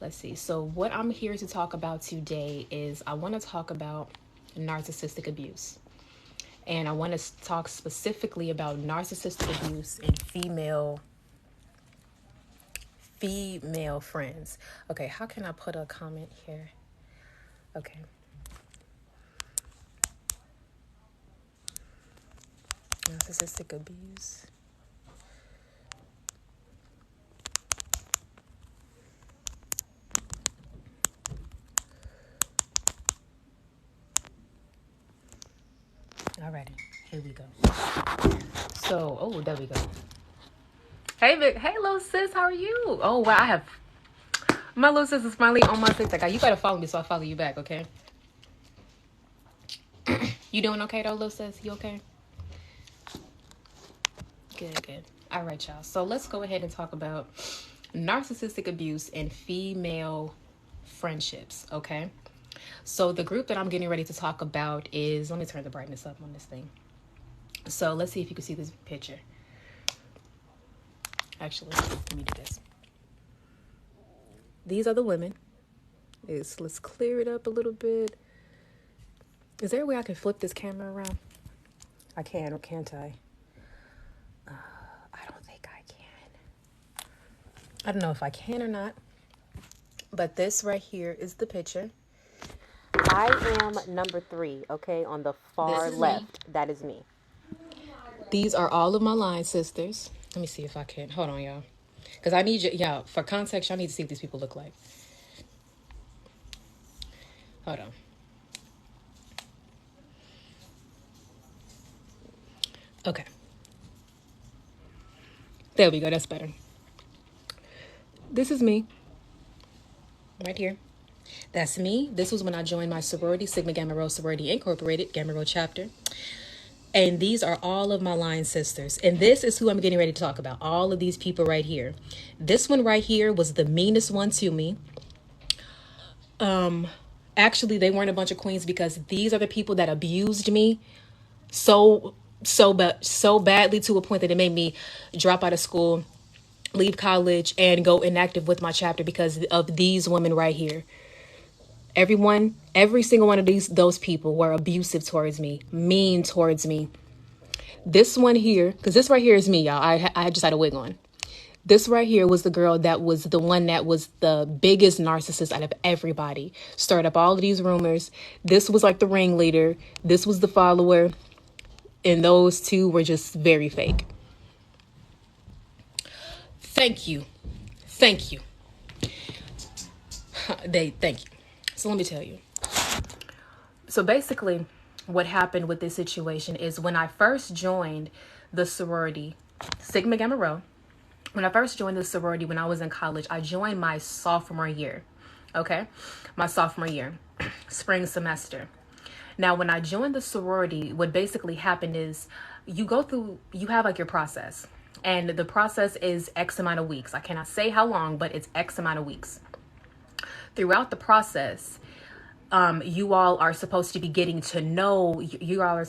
Let's see. So what I'm here to talk about today is I want to talk about narcissistic abuse. And I want to talk specifically about narcissistic abuse in female friends. Okay, how can I put a comment here? Okay. Narcissistic abuse. Alrighty, here we go. So, oh, there we go. Hey, Vic. Hey, little sis, how are you? Oh, wow, I have my little sis is finally on my TikTok. You gotta follow me so I follow you back, okay? You doing okay though, little sis? You okay? Good. All right, y'all. So let's go ahead and talk about narcissistic abuse and female friendships, okay? So the group that I'm getting ready to talk about is, let me turn the brightness up on this thing. So let's see if you can see this picture. Actually, let me do this. These are the women. Let's clear it up a little bit. Is there a way I can flip this camera around? I can, or can't I? I don't think I can. I don't know if I can or not. But this right here is the picture. I am number 3, okay, on the far left. Me. That is me. These are all of my line sisters. Let me see if I can. Hold on, y'all. Because I need you, y'all, for context, y'all need to see what these people look like. Hold on. Okay. There we go. That's better. This is me. Right here. That's me. This was when I joined my sorority, Sigma Gamma Rho Sorority Incorporated, Gamma Rho chapter. And these are all of my line sisters. And this is who I'm getting ready to talk about. All of these people right here. This one right here was the meanest one to me. Actually, they weren't a bunch of queens because these are the people that abused me so badly to a point that it made me drop out of school, leave college, and go inactive with my chapter because of these women right here. Every single one of those people were abusive towards me, mean towards me. This one here, because this right here is me, y'all. I just had a wig on. This right here was the girl that was the one that was the biggest narcissist out of everybody. Stirred up all of these rumors. This was like the ringleader. This was the follower. And those two were just very fake. Thank you. Thank you. Thank you. So let me tell you. So basically, what happened with this situation is when I first joined the sorority, Sigma Gamma Rho, when I first joined the sorority when I was in college, I joined my sophomore year. Okay? My sophomore year, spring semester. Now, when I joined the sorority, what basically happened is you have like your process. And the process is X amount of weeks. I cannot say how long, but it's X amount of weeks. Throughout the process, you all are supposed to be getting to know, your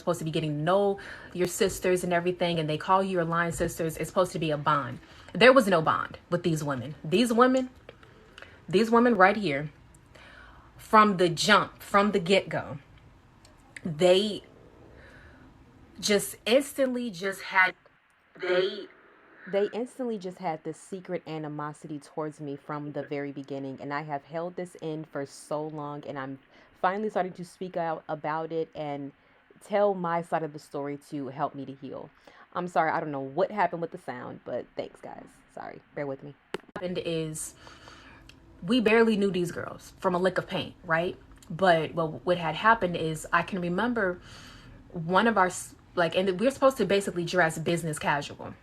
sisters and everything, and they call you your line sisters. It's supposed to be a bond. There was no bond with these women. These women right here, from the jump, from the get-go, they instantly just had this secret animosity towards me from the very beginning, and I have held this in for so long, and I'm finally starting to speak out about it and tell my side of the story to help me to heal. I'm sorry, I don't know what happened with the sound, but thanks, guys. Sorry, bear with me. What happened is we barely knew these girls from a lick of paint, right? But what had happened is I can remember one of our, and we were supposed to basically dress business casual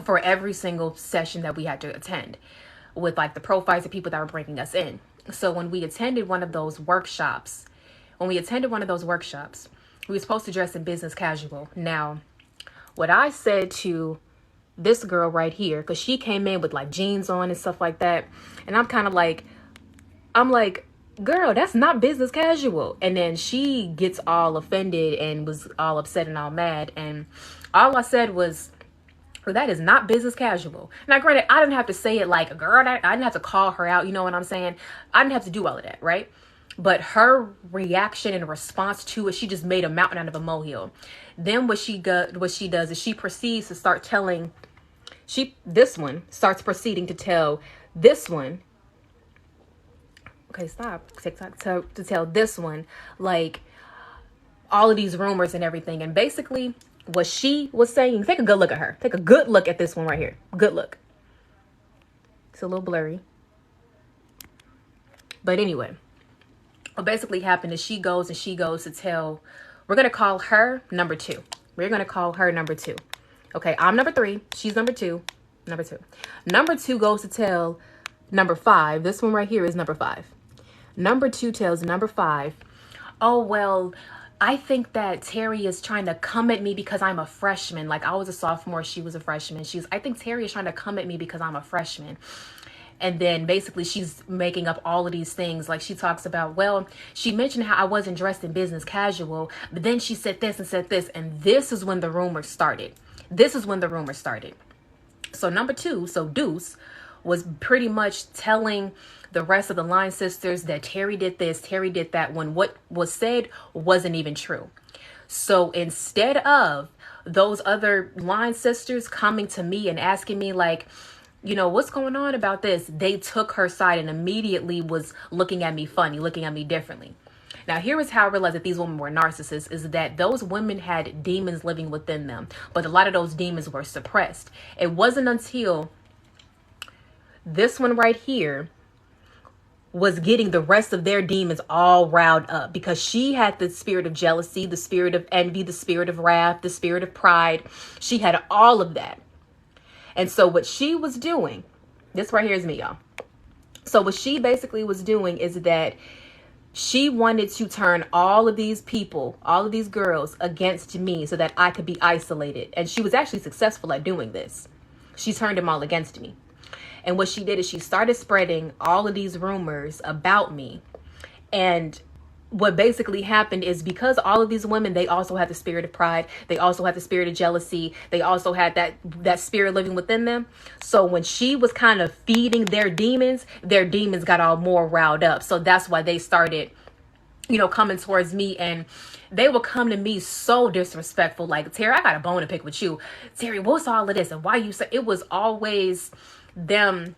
for every single session that we had to attend with like the profiles of people that were bringing us in. So when we attended one of those workshops, we were supposed to dress in business casual. Now, what I said to this girl right here, because she came in with like jeans on and stuff like that, and I'm like, girl, that's not business casual. And then she gets all offended and was all upset and all mad, and all I said was, But that is not business casual. Now, granted, I didn't have to say it like, girl, I didn't have to call her out. You know what I'm saying? I didn't have to do all of that, right? But her reaction and response to it, she just made a mountain out of a molehill. Then what she does is she proceeds to start telling, this one starts proceeding to tell this one, okay, stop, TikTok, to tell this one, like, all of these rumors and everything. And basically what she was saying, take a good look at her. Take a good look at this one right here. Good look. It's a little blurry. But anyway, what basically happened is she goes to tell, we're going to call her number 2. We're going to call her number 2. Okay, I'm number 3. She's number 2. Number 2. Number 2 goes to tell number 5. This one right here is number 5. Number 2 tells number 5, oh, well, I think that Terry is trying to come at me because I'm a freshman. Like, I was a sophomore, she was a freshman. I think Terry is trying to come at me because I'm a freshman. And then basically she's making up all of these things. Like, she talks about, well, she mentioned how I wasn't dressed in business casual, but then she said this and said this. And this is when the rumors started. So number 2, so Deuce, was pretty much telling the rest of the line sisters that Terry did this, Terry did that, when what was said wasn't even true. So instead of those other line sisters coming to me and asking me, like, you know, what's going on about this, they took her side and immediately was looking at me funny, looking at me differently. Now, here is how I realized that these women were narcissists, is that those women had demons living within them, but a lot of those demons were suppressed. It wasn't until this one right here was getting the rest of their demons all riled up, because she had the spirit of jealousy, the spirit of envy, the spirit of wrath, the spirit of pride. She had all of that. And so what she was doing, this right here is me, y'all. So what she basically was doing is that she wanted to turn all of these people, all of these girls, against me so that I could be isolated. And she was actually successful at doing this. She turned them all against me. And what she did is she started spreading all of these rumors about me. And what basically happened is, because all of these women, they also had the spirit of pride. They also had the spirit of jealousy. They also had that spirit living within them. So when she was kind of feeding their demons got all more riled up. So that's why they started, you know, coming towards me, and they would come to me so disrespectful. Like, Terry, I got a bone to pick with you. Terry, what's all of this? And why you say? It was always them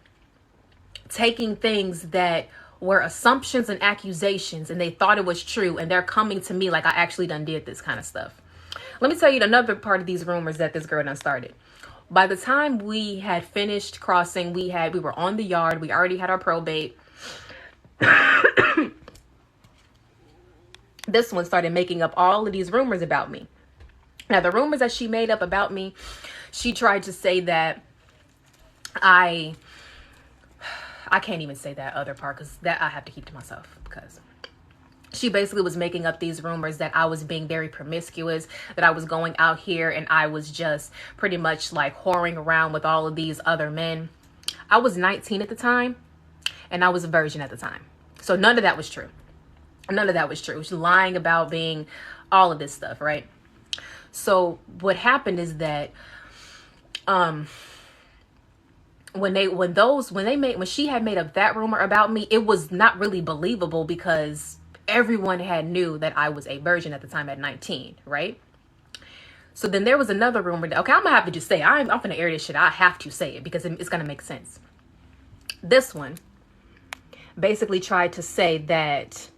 taking things that were assumptions and accusations, and they thought it was true, and they're coming to me like I actually done did this kind of stuff. Let me tell you another part of these rumors that this girl done started. By the time we had finished crossing, we were on the yard, we already had our probate. This one started making up all of these rumors about me. Now, the rumors that she made up about me, she tried to say that I can't even say that other part, because that I have to keep to myself, because she basically was making up these rumors that I was being very promiscuous, that I was going out here and I was just pretty much like whoring around with all of these other men. I was 19 at the time, and I was a virgin at the time. So none of that was true. None of that was true. She was lying about being all of this stuff, right? So what happened is that when she had made up that rumor about me, it was not really believable, because everyone had knew that I was a virgin at the time at 19, right? So then there was another rumor that, okay, I'm gonna have to just say, I'm gonna air this shit. I have to say it because it's gonna make sense. This one basically tried to say that,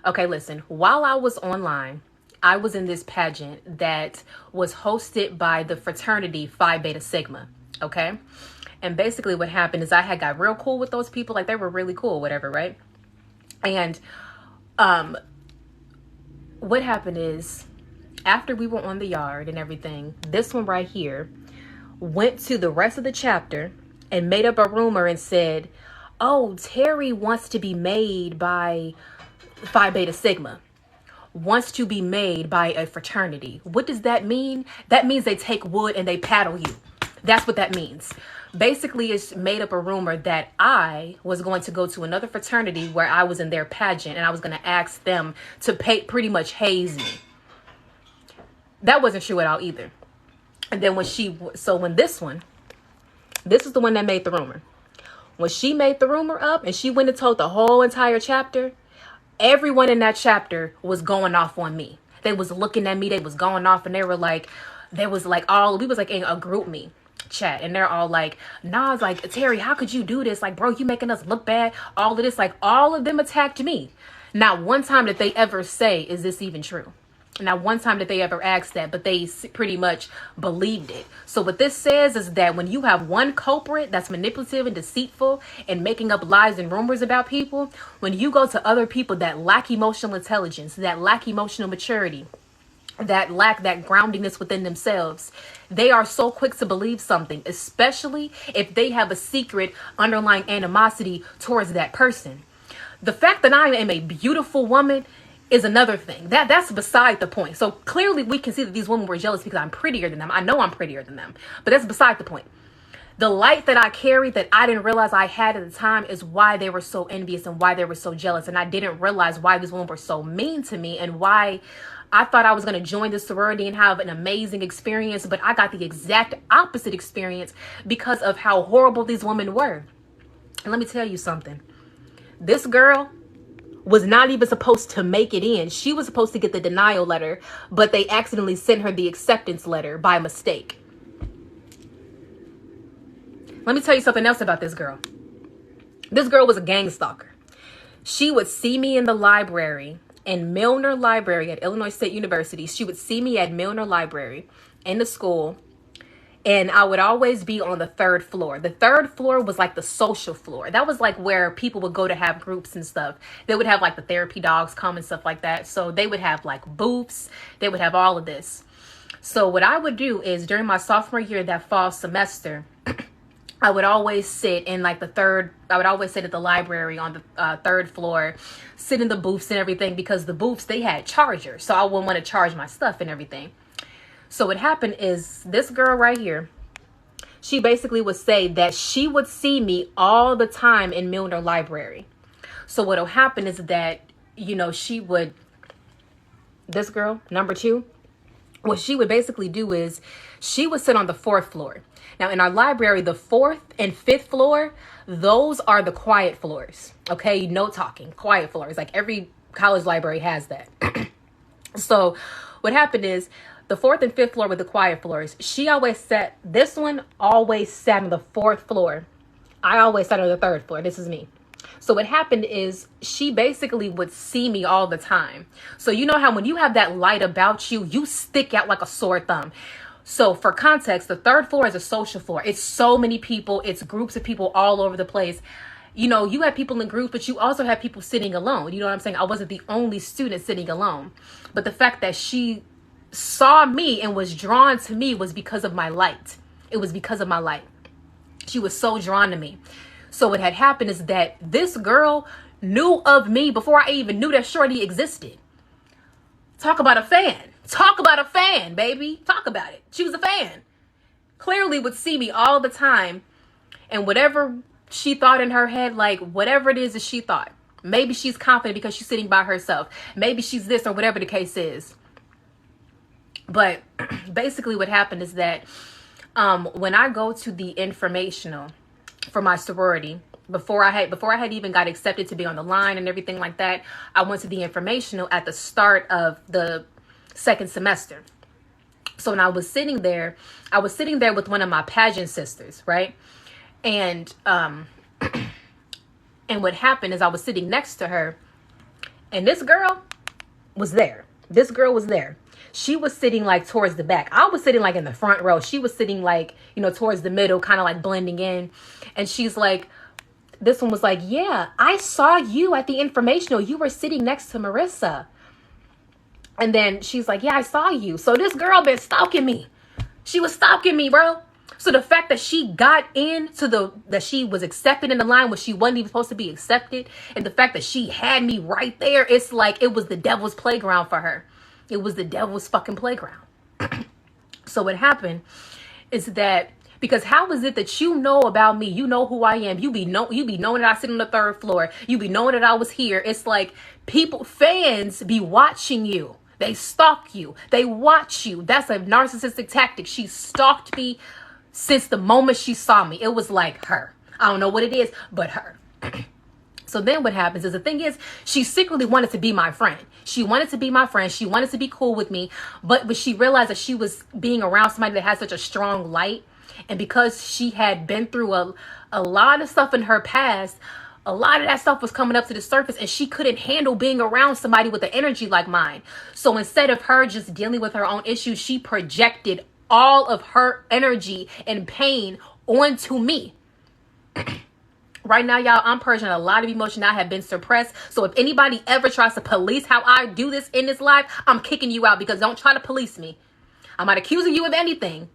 okay, listen, while I was online, I was in this pageant that was hosted by the fraternity Phi Beta Sigma, okay? And basically what happened is I had got real cool with those people. Like, they were really cool, whatever, right? And what happened is, after we were on the yard and everything, this one right here went to the rest of the chapter and made up a rumor and said, oh, Terry wants to be made by Phi Beta Sigma. Wants to be made by a fraternity. What does that mean? That means they take wood and they paddle you. That's what that means. Basically, it's made up a rumor that I was going to go to another fraternity where I was in their pageant, and I was going to ask them to pretty much haze me. That wasn't true at all either. And then when this is the one that made the rumor. When she made the rumor up and she went and told the whole entire chapter, everyone in that chapter was going off on me. They was looking at me, they was going off, and we was like in a group me chat, and they're all like, nah, it's like, Terry, how could you do this? Like, bro, you making us look bad. All of this, like, all of them attacked me. Not one time did they ever say, is this even true? Not one time did they ever ask that, but they pretty much believed it. So what this says is that when you have one culprit that's manipulative and deceitful and making up lies and rumors about people, when you go to other people that lack emotional intelligence, that lack emotional maturity, that lack that groundingness within themselves, they are so quick to believe something, especially if they have a secret underlying animosity towards that person. The fact that I am a beautiful woman is another thing. That's beside the point. So clearly we can see that these women were jealous because I'm prettier than them. I know I'm prettier than them, but that's beside the point. The light that I carried that I didn't realize I had at the time is why they were so envious and why they were so jealous. And I didn't realize why these women were so mean to me and why I thought I was going to join the sorority and have an amazing experience, but I got the exact opposite experience because of how horrible these women were. And let me tell you something. This girl was not even supposed to make it in. She was supposed to get the denial letter, but they accidentally sent her the acceptance letter by mistake. Let me tell you something else about this girl. This girl was a gang stalker. She would see me in the library, in Milner Library at Illinois State University. She would see me at Milner Library in the school, and I would always be on the third floor. The third floor was like the social floor. That was like where people would go to have groups and stuff. They would have like the therapy dogs come and stuff like that. So they would have like booths. They would have all of this. So what I would do is during my sophomore year, that fall semester, I would always sit in like I would always sit at the library on the third floor, sit in the booths and everything, because the booths, they had chargers. So I wouldn't want to charge my stuff and everything. So what happened is this girl right here, she basically would say that she would see me all the time in Milner Library. So what'll happen is that, this girl, number 2, what she would basically do is she would sit on the 4th floor. Now in our library, the 4th and 5th floor, those are the quiet floors. Okay, no talking, quiet floors. Like every college library has that. So what happened is the 4th and 5th floor with the quiet floors, this one always sat on the 4th floor. I always sat on the 3rd floor. This is me. So what happened is she basically would see me all the time. So you know how when you have that light about you, you stick out like a sore thumb. So for context, the 3rd floor is a social floor. It's so many people. It's groups of people all over the place. You have people in groups, but you also have people sitting alone. You know what I'm saying? I wasn't the only student sitting alone. But the fact that she saw me and was drawn to me was because of my light. It was because of my light. She was so drawn to me. So what had happened is that this girl knew of me before I even knew that Shorty existed. Talk about a fan. Talk about a fan, baby. Talk about it. She was a fan. Clearly would see me all the time. And whatever she thought in her head, like whatever it is that she thought. Maybe she's confident because she's sitting by herself. Maybe she's this or whatever the case is. But basically what happened is that when I go to the informational for my sorority, before I had even got accepted to be on the line and everything like that, I went to the informational at the start of the 2nd semester. So when I was sitting there with one of my pageant sisters, right? And what happened is I was sitting next to her, and this girl was there. She was sitting like towards the back. I was sitting like in the front row. She was sitting like, towards the middle, kind of like blending in. And she's like, this one was like, yeah, I saw you at the informational. You were sitting next to Marissa. And then she's like, yeah, I saw you. So this girl been stalking me. She was stalking me, bro. So the fact that she got that she was accepted in the line when she wasn't even supposed to be accepted, and the fact that she had me right there, it's like it was the devil's playground for her. It was the devil's fucking playground. So what happened is that, because how is it that you know about me? You know who I am. You be knowing that I sit on the 3rd floor. You be knowing that I was here. It's like fans be watching you. They stalk you. They watch you. That's a narcissistic tactic. She stalked me since the moment she saw me. It was like her. I don't know what it is, but her. So then what happens is, the thing is, she secretly wanted to be my friend. She wanted to be my friend. She wanted to be cool with me. But she realized that she was being around somebody that had such a strong light. And because she had been through a lot of stuff in her past, a lot of that stuff was coming up to the surface, and she couldn't handle being around somebody with an energy like mine. So instead of her just dealing with her own issues, she projected all of her energy and pain onto me. Right now, y'all, I'm purging a lot of emotion I have been suppressed. So if anybody ever tries to police how I do this in this life, I'm kicking you out, because don't try to police me. I'm not accusing you of anything,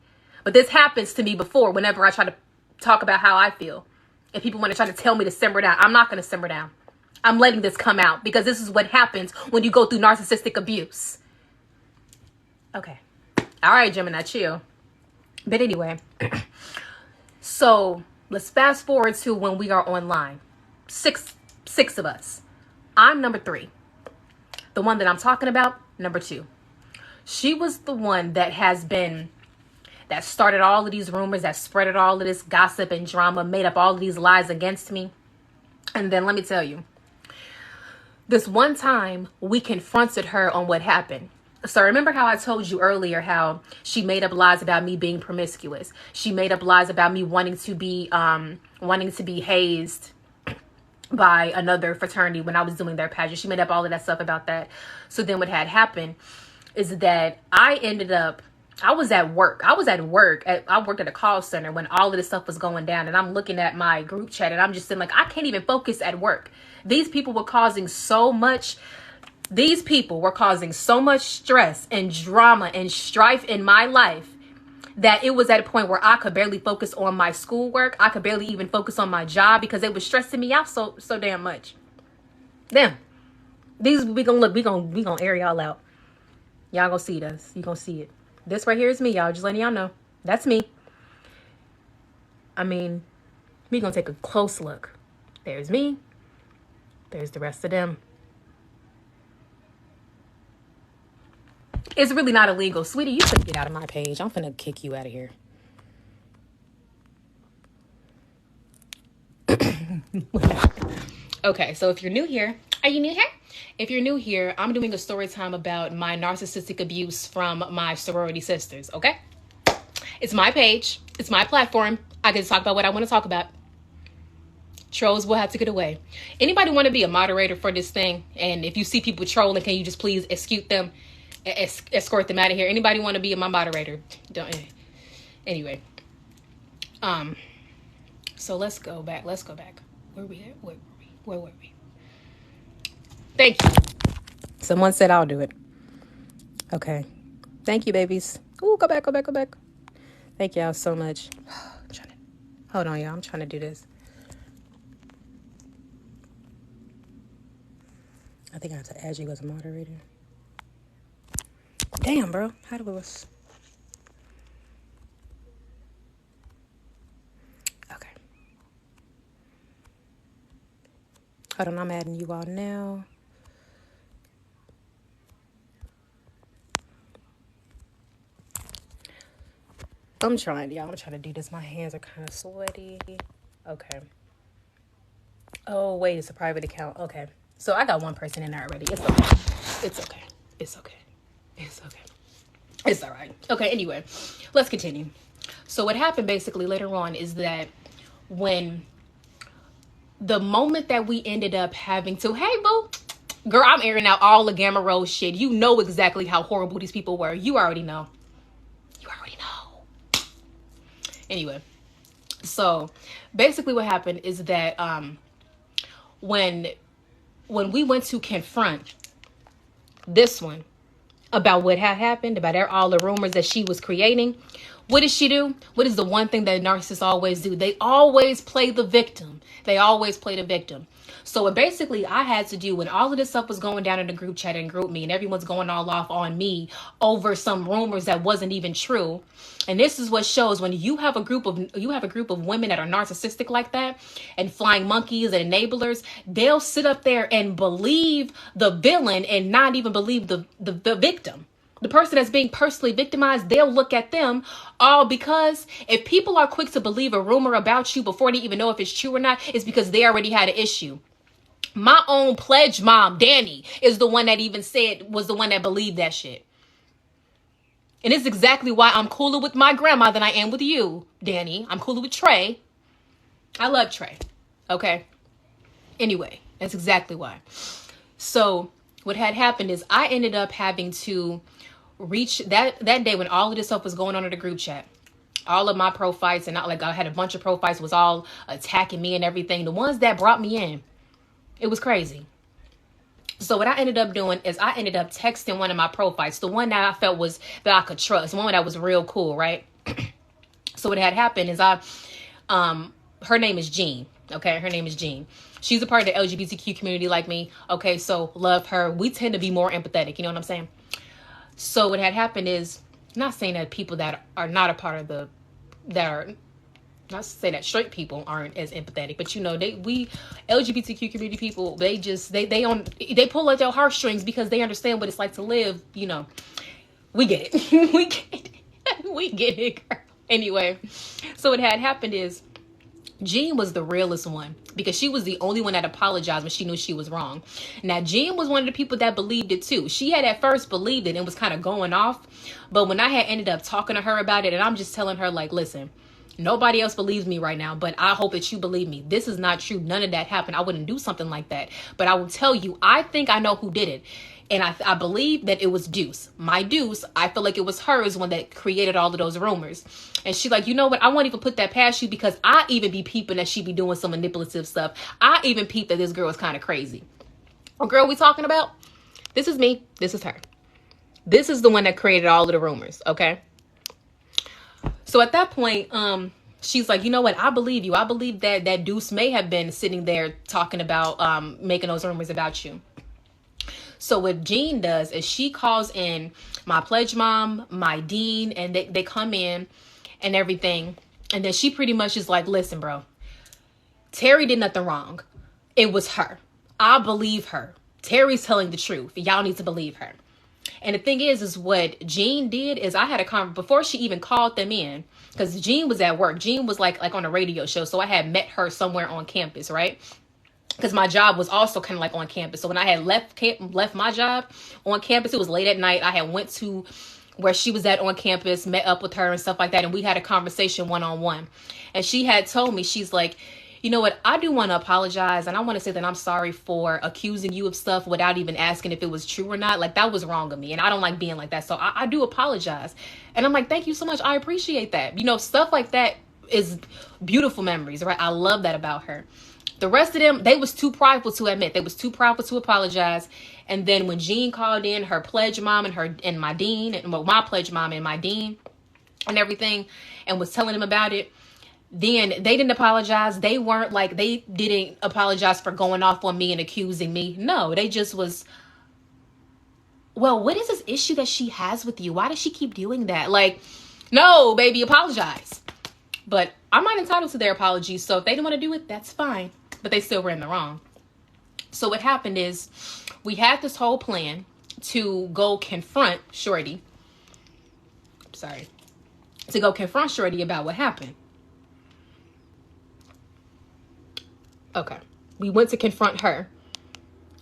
but this happens to me before whenever I try to talk about how I feel. And people want to try to tell me to simmer down. I'm not going to simmer down. I'm letting this come out, because this is what happens when you go through narcissistic abuse. Okay. All right, Gemini, chill. But anyway, so let's fast forward to when we are online. Six of us. I'm number 3. The one that I'm talking about, number 2. She was the one that started all of these rumors, that spreaded all of this gossip and drama, made up all of these lies against me. And then let me tell you, this one time we confronted her on what happened. So remember how I told you earlier how she made up lies about me being promiscuous. She made up lies about me wanting to be hazed by another fraternity when I was doing their pageant. She made up all of that stuff about that. So then what had happened is that I was at work. I worked at a call center when all of this stuff was going down, and I'm looking at my group chat, and I'm just saying, like, I can't even focus at work. These people were causing so much stress and drama and strife in my life that it was at a point where I could barely focus on my schoolwork. I could barely even focus on my job, because it was stressing me out so damn much. Damn. We gonna air y'all out. Y'all gonna see this. You gonna see it. This right here is me, y'all. Just letting y'all know. That's me. I mean, we gonna take a close look. There's me. There's the rest of them. It's really not illegal. Sweetie, you should get out of my page. I'm finna kick you out of here. Okay, so if you're new here, are you new here? If you're new here, I'm doing a story time about my narcissistic abuse from my sorority sisters, okay? It's my page. It's my platform. I can talk about what I want to talk about. Trolls will have to get away. Anybody want to be a moderator for this thing? And if you see people trolling, can you just please escort them out of here? Anybody want to be my moderator? Don't. Anyway. So let's go back. Where were we? Thank you. Someone said I'll do it. Okay. Thank you, babies. Ooh, go back. Thank y'all so much. Hold on, y'all. I'm trying to do this. I think I have to add you as a moderator. Damn, bro. How do I... Okay. Hold on, I'm adding you all now. I'm trying to do this. My hands are kind of sweaty. Okay. Oh, wait, it's a private account. Okay. So I got one person in there already. It's okay. It's all right. Okay, anyway, let's continue. So what happened basically later on is that when the moment that we ended up having to, hey, boo, girl, I'm airing out all the Gamma Rose shit. You know exactly how horrible these people were. You already know. Anyway, so basically what happened is that when we went to confront this one about what had happened, about all the rumors that she was creating, What does she do? What is the one thing that narcissists always do? They always play the victim. They always play the victim. So what basically I had to do when all of this stuff was going down in the group chat and group me and everyone's going all off on me over some rumors that wasn't even true. And this is what shows when you have a group of women that are narcissistic like that and flying monkeys and enablers, they'll sit up there and believe the villain and not even believe the victim. The person that's being personally victimized, they'll look at them all because if people are quick to believe a rumor about you before they even know if it's true or not, it's because they already had an issue. My own pledge mom, Danny, is the one that even was the one that believed that shit. And it's exactly why I'm cooler with my grandma than I am with you, Danny. I'm cooler with Trey. I love Trey. Okay. Anyway, that's exactly why. So what had happened is I ended up having to reach that day when all of this stuff was going on in the group chat. All of my pro fights, and not like I had a bunch of pro fights, was all attacking me and everything. The ones that brought me in, it was crazy. So what I ended up doing is I ended up texting one of my pro fights, the one that I felt was that I could trust, one that was real cool, right? So what had happened is her name is Jean. Okay, her name is Jean. She's a part of the LGBTQ community like me. Okay, so love her. We tend to be more empathetic. You know what I'm saying? So what had happened is, not saying that people that are not a part of not to say that straight people aren't as empathetic, but you know, we LGBTQ community people, they pull at their heartstrings because they understand what it's like to live. You know, we get it. we get it, girl. Anyway, so what had happened is Jean was the realest one because she was the only one that apologized when she knew she was wrong. Now, Jean was one of the people that believed it too. She had at first believed it and was kind of going off. But when I had ended up talking to her about it, and I'm just telling her, like, listen, nobody else believes me right now, but I hope that you believe me. This is not true. None of that happened. I wouldn't do something like that. But I will tell you, I think I know who did it. And I believe that it was Deuce. My Deuce, I feel like it was her is one that created all of those rumors. And she like, you know what? I won't even put that past you because I even be peeping that she be doing some manipulative stuff. I even peeped that this girl is kind of crazy. What girl we talking about? This is me. This is her. This is the one that created all of the rumors. Okay. So at that point, she's like, you know what? I believe you. I believe that Deuce may have been sitting there talking about making those rumors about you. So what Jean does is she calls in my pledge mom, my dean, and they come in and everything. And then she pretty much is like, listen, bro, Terry did nothing wrong. It was her. I believe her. Terry's telling the truth. Y'all need to believe her. And the thing is what Jean did is I had a conversation before she even called them in, because Jean was at work. Jean was like on a radio show. So I had met her somewhere on campus, right? Because my job was also kind of like on campus. So when I had left my job on campus, it was late at night. I had went to where she was at on campus, met up with her and stuff like that. And we had a conversation one-on-one. And she had told me, she's like, you know what? I do want to apologize. And I want to say that I'm sorry for accusing you of stuff without even asking if it was true or not. Like, that was wrong of me. And I don't like being like that. So I do apologize. And I'm like, thank you so much. I appreciate that. You know, stuff like that is beautiful memories, right? I love that about her. The rest of them, they was too prideful to admit. They was too prideful to apologize. And then when Jean called in her pledge mom and my dean, and well, my pledge mom and my dean and everything, and was telling them about it, then they didn't apologize. They didn't apologize for going off on me and accusing me. No, they just was, well, what is this issue that she has with you? Why does she keep doing that? Like, no, baby, apologize. But I'm not entitled to their apologies. So if they didn't want to do it, that's fine. But they still were in the wrong. So what happened is we had this whole plan to go confront Shorty. To go confront Shorty about what happened. Okay. We went to confront her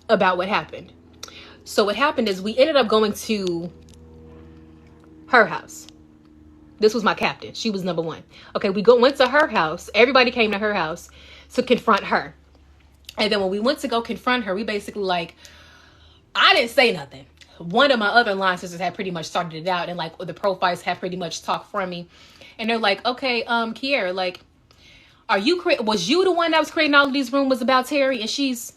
about what happened. So what happened is we ended up going to her house. This was my captain. She was number one. Okay, we went to her house. Everybody came to her house to confront her. And then when we went to go confront her, we basically I didn't say nothing. One of my other line sisters had pretty much started it out, and the profiles had pretty much talked for me. And they're like, okay, Kiera, was you the one that was creating all of these rumors about Terry? And she's,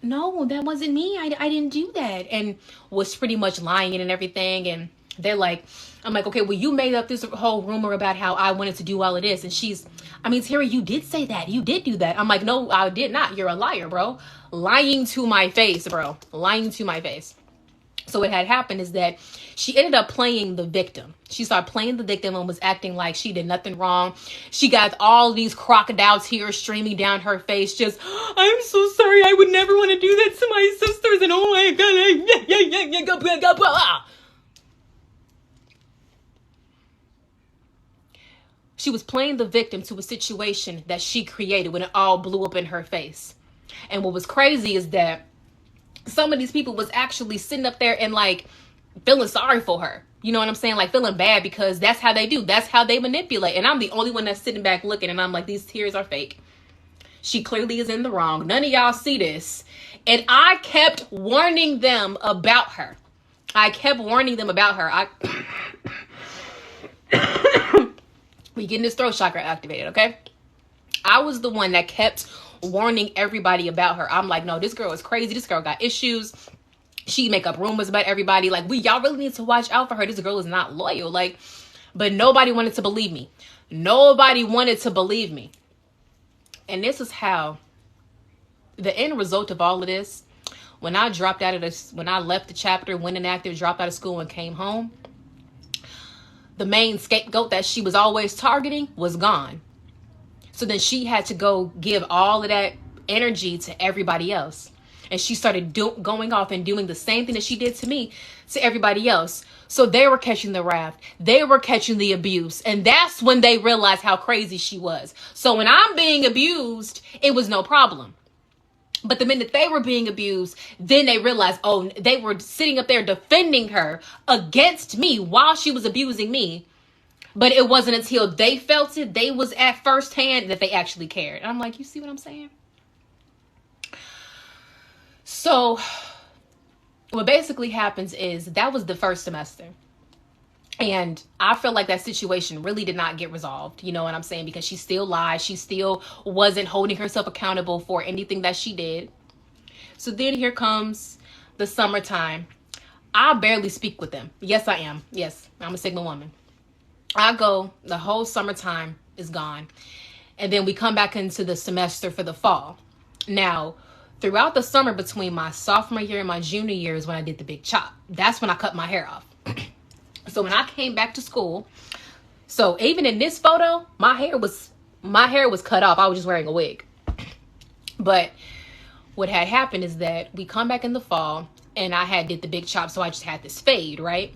no, that wasn't me. I didn't do that. And was pretty much lying and everything. And They're like, I'm like, okay, well, you made up this whole rumor about how I wanted to do all of this. And she's, I mean, Terry, you did say that. You did do that. I'm like, no, I did not. You're a liar, bro. Lying to my face, bro. Lying to my face. So what had happened is that she ended up playing the victim. She started playing the victim and was acting like she did nothing wrong. She got all these crocodile tears streaming down her face. Just, I'm so sorry. I would never want to do that to my sisters. And oh my God. She was playing the victim to a situation that she created when it all blew up in her face. And what was crazy is that some of these people was actually sitting up there and like feeling sorry for her. You know what I'm saying? Like feeling bad because that's how they do. That's how they manipulate. And I'm the only one that's sitting back looking and I'm like, these tears are fake. She clearly is in the wrong. None of y'all see this. And I kept warning them about her. We getting this throat chakra activated, okay? I was the one that kept warning everybody about her. I'm like, no, this girl is crazy. This girl got issues. She make up rumors about everybody. Like, y'all really need to watch out for her. This girl is not loyal. Like, but nobody wanted to believe me. Nobody wanted to believe me. And this is how the end result of all of this, when I dropped out of this, when I left the chapter, went inactive, dropped out of school and came home, the main scapegoat that she was always targeting was gone. So then she had to go give all of that energy to everybody else. And she started going off and doing the same thing that she did to me, to everybody else. So they were catching the wrath. They were catching the abuse. And that's when they realized how crazy she was. So when I'm being abused, it was no problem. But the minute they were being abused, then they realized, oh, they were sitting up there defending her against me while she was abusing me. But it wasn't until they felt it, they was at first hand, that they actually cared. And I'm like, you see what I'm saying? So what basically happens is that was the first semester. And I feel like that situation really did not get resolved. You know what I'm saying? Because she still lied. She still wasn't holding herself accountable for anything that she did. So then here comes the summertime. I barely speak with them. Yes, I am. Yes, I'm a Sigma woman. I go, the whole summertime is gone. And then we come back into the semester for the fall. Now, throughout the summer between my sophomore year and my junior year is when I did the big chop. That's when I cut my hair off. So when I came back to school, so even in this photo, my hair was cut off. I was just wearing a wig. But what had happened is that we come back in the fall and I had did the big chop. So I just had this fade, right?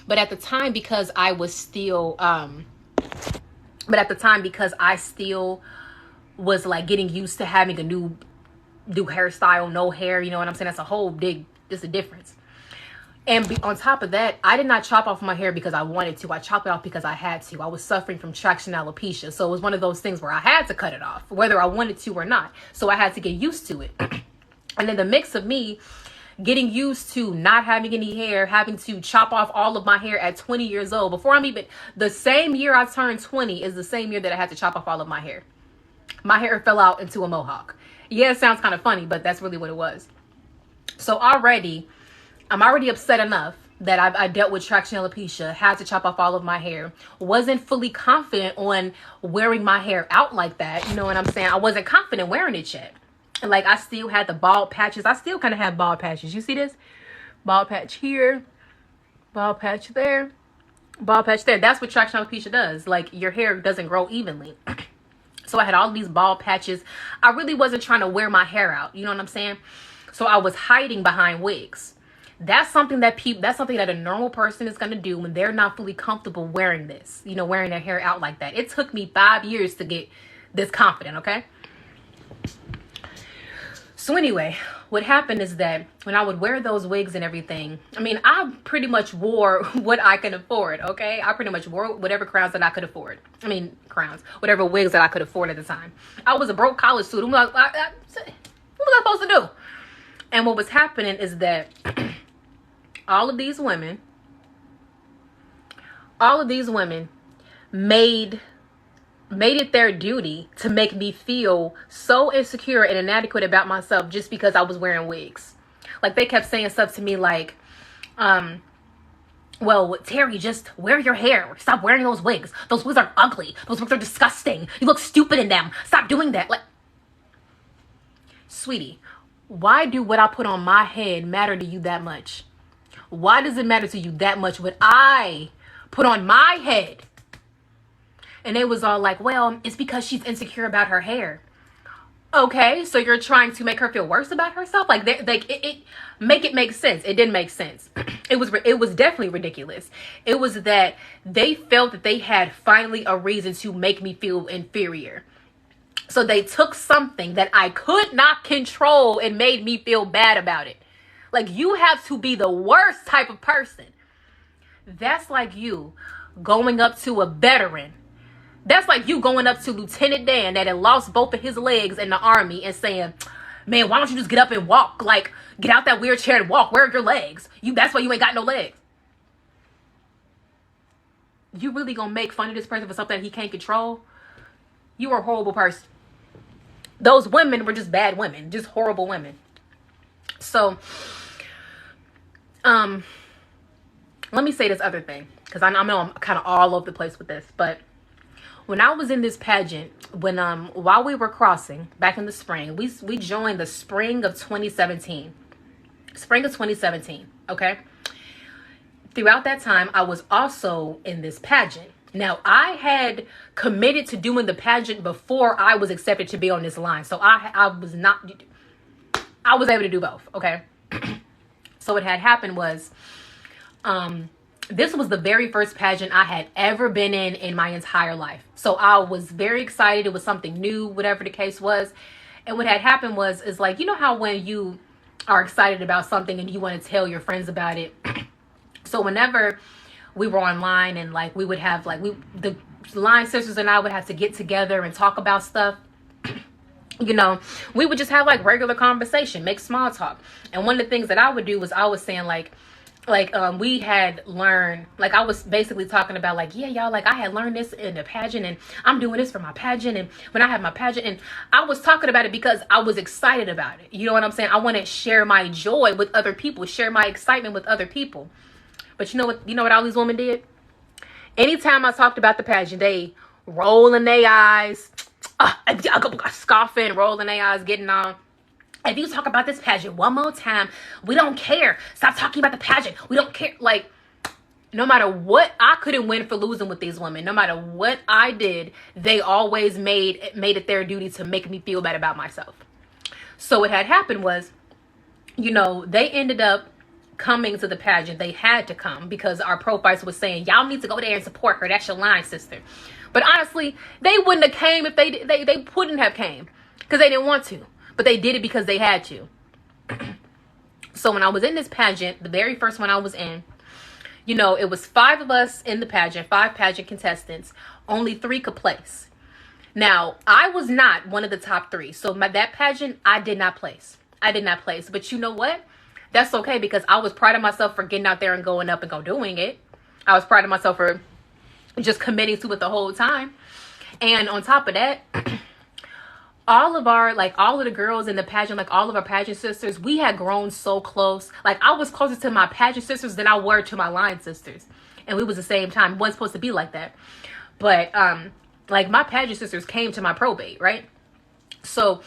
But at the time, because I still was like getting used to having a new hairstyle, no hair, you know what I'm saying? That's a whole just a difference. And on top of that, I did not chop off my hair because I wanted to. I chopped it off because I had to. I was suffering from traction alopecia. So it was one of those things where I had to cut it off, whether I wanted to or not. So I had to get used to it. And then the mix of me getting used to not having any hair, having to chop off all of my hair at 20 years old. Before the same year I turned 20 is the same year that I had to chop off all of my hair. My hair fell out into a mohawk. Yeah, it sounds kind of funny, but that's really what it was. So I'm already upset enough that I dealt with traction alopecia, had to chop off all of my hair, wasn't fully confident on wearing my hair out like that. You know what I'm saying? I wasn't confident wearing it yet. And like, I still had the bald patches. I still kind of have bald patches. You see this? Bald patch here, bald patch there, bald patch there. That's what traction alopecia does. Like, your hair doesn't grow evenly. So I had all these bald patches. I really wasn't trying to wear my hair out. You know what I'm saying? So I was hiding behind wigs. That's something that a normal person is going to do when they're not fully comfortable wearing this, you know, wearing their hair out like that. It took me 5 years to get this confident. Okay. So anyway, what happened is that when I would wear those wigs and everything, I mean, I pretty much wore what I could afford. Okay. I pretty much wore whatever crowns that I could afford. I mean, whatever wigs that I could afford at the time. I was a broke college student. What was I supposed to do? And what was happening is that all of these women made it their duty to make me feel so insecure and inadequate about myself just because I was wearing wigs. Like, they kept saying stuff to me like, well, well, Terry, just wear your hair. Stop wearing those wigs. Those wigs are ugly. Those wigs are disgusting. You look stupid in them. Stop doing that. Like, sweetie, why do what I put on my head matter to you that much? Why does it matter to you that much what I put on my head? And they was all like, well, it's because she's insecure about her hair. Okay, so you're trying to make her feel worse about herself? Like, it make it make sense. It didn't make sense. It was definitely ridiculous. It was that they felt that they had finally a reason to make me feel inferior. So they took something that I could not control and made me feel bad about it. Like, you have to be the worst type of person. That's like you going up to a veteran. That's like you going up to Lieutenant Dan that had lost both of his legs in the army and saying, man, why don't you just get up and walk? Like, get out that wheelchair and walk. Where are your legs? That's why you ain't got no legs. You really gonna make fun of this person for something that he can't control? You are a horrible person. Those women were just bad women, just horrible women. So, let me say this other thing, because I know I'm kind of all over the place with this, but when I was in this pageant, while we were crossing back in the spring, we joined the spring of 2017. Spring of 2017, okay? Throughout that time, I was also in this pageant. Now, I had committed to doing the pageant before I was accepted to be on this line. So I was able to do both, okay? So what had happened was, this was the very first pageant I had ever been in my entire life. So I was very excited. It was something new, whatever the case was. And what had happened is like, you know how when you are excited about something and you want to tell your friends about it. So whenever we were online and like we would have like the line sisters and I would have to get together and talk about stuff. You know, we would just have like regular conversation, make small talk. And one of the things that I would do was I was saying like we had learned, like I was basically talking about like, yeah, y'all, like I had learned this in the pageant and I'm doing this for my pageant. And when I have my pageant, and I was talking about it because I was excited about it. You know what I'm saying? I want to share my joy with other people, share my excitement with other people. But you know what all these women did? Anytime I talked about the pageant, they rolling their eyes, scoffing, rolling their eyes, getting on. If you talk about this pageant one more time, we don't care. Stop talking about the pageant. We don't care. Like, no matter what, I couldn't win for losing with these women. No matter what I did, they always made it their duty to make me feel bad about myself. So what had happened was, you know, they ended up coming to the pageant. They had to come because our profiles was saying, y'all need to go there and support her. That's your line sister. But honestly, they wouldn't have came if they wouldn't have came because they didn't want to. But they did it because they had to. So when I was in this pageant, the very first one I was in, you know, it was 5 of us in the pageant, 5 pageant contestants. Only 3 could place. Now, I was not one of the top 3. So that pageant, I did not place. But you know what? That's okay because I was proud of myself for getting out there and going up and doing it. I was proud of myself for just committing to it the whole time. And on top of that, all of the girls in the pageant, like all of our pageant sisters, we had grown so close. Like I was closer to my pageant sisters than I were to my line sisters. And we was the same time. It wasn't supposed to be like that. But like my pageant sisters came to my probate, right? So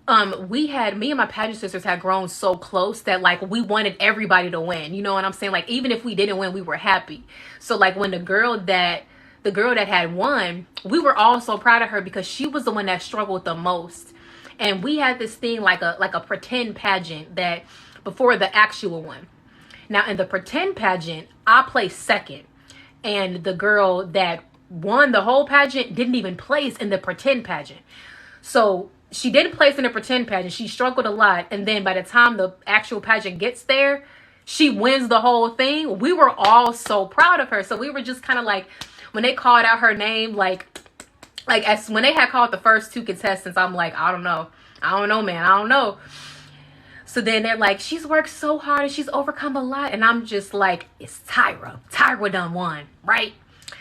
me and my pageant sisters had grown so close that like we wanted everybody to win. You know what I'm saying? Like even if we didn't win, we were happy. So like when the girl that had won, we were all so proud of her because she was the one that struggled the most. And we had this thing like a pretend pageant that before the actual one. Now in the pretend pageant, I placed second. And the girl that won the whole pageant didn't even place in the pretend pageant. So she didn't place in the pretend pageant. She struggled a lot. And then by the time the actual pageant gets there, she wins the whole thing. We were all so proud of her. So we were just kind of like, when they called out her name, like when they had called the first 2 contestants, I'm like, I don't know, man. I don't know. So then they're like, she's worked so hard and she's overcome a lot. And I'm just like, it's Tyra. Tyra done won, right?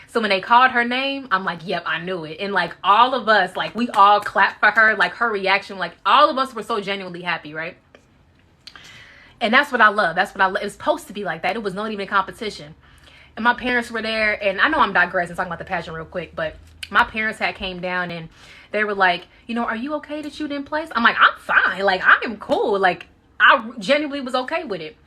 So when they called her name, I'm like, yep, I knew it. And like all of us, like we all clapped for her, like her reaction, like all of us were so genuinely happy, right? And that's what I love. That's what I love. It was supposed to be like that. It was not even a competition. and my parents were there, and I know I'm digressing, talking about the pageant real quick, but my parents had came down and they were like, you know, are you okay that you didn't place? I'm like, I'm fine. Like, I am cool. Like, I genuinely was okay with it.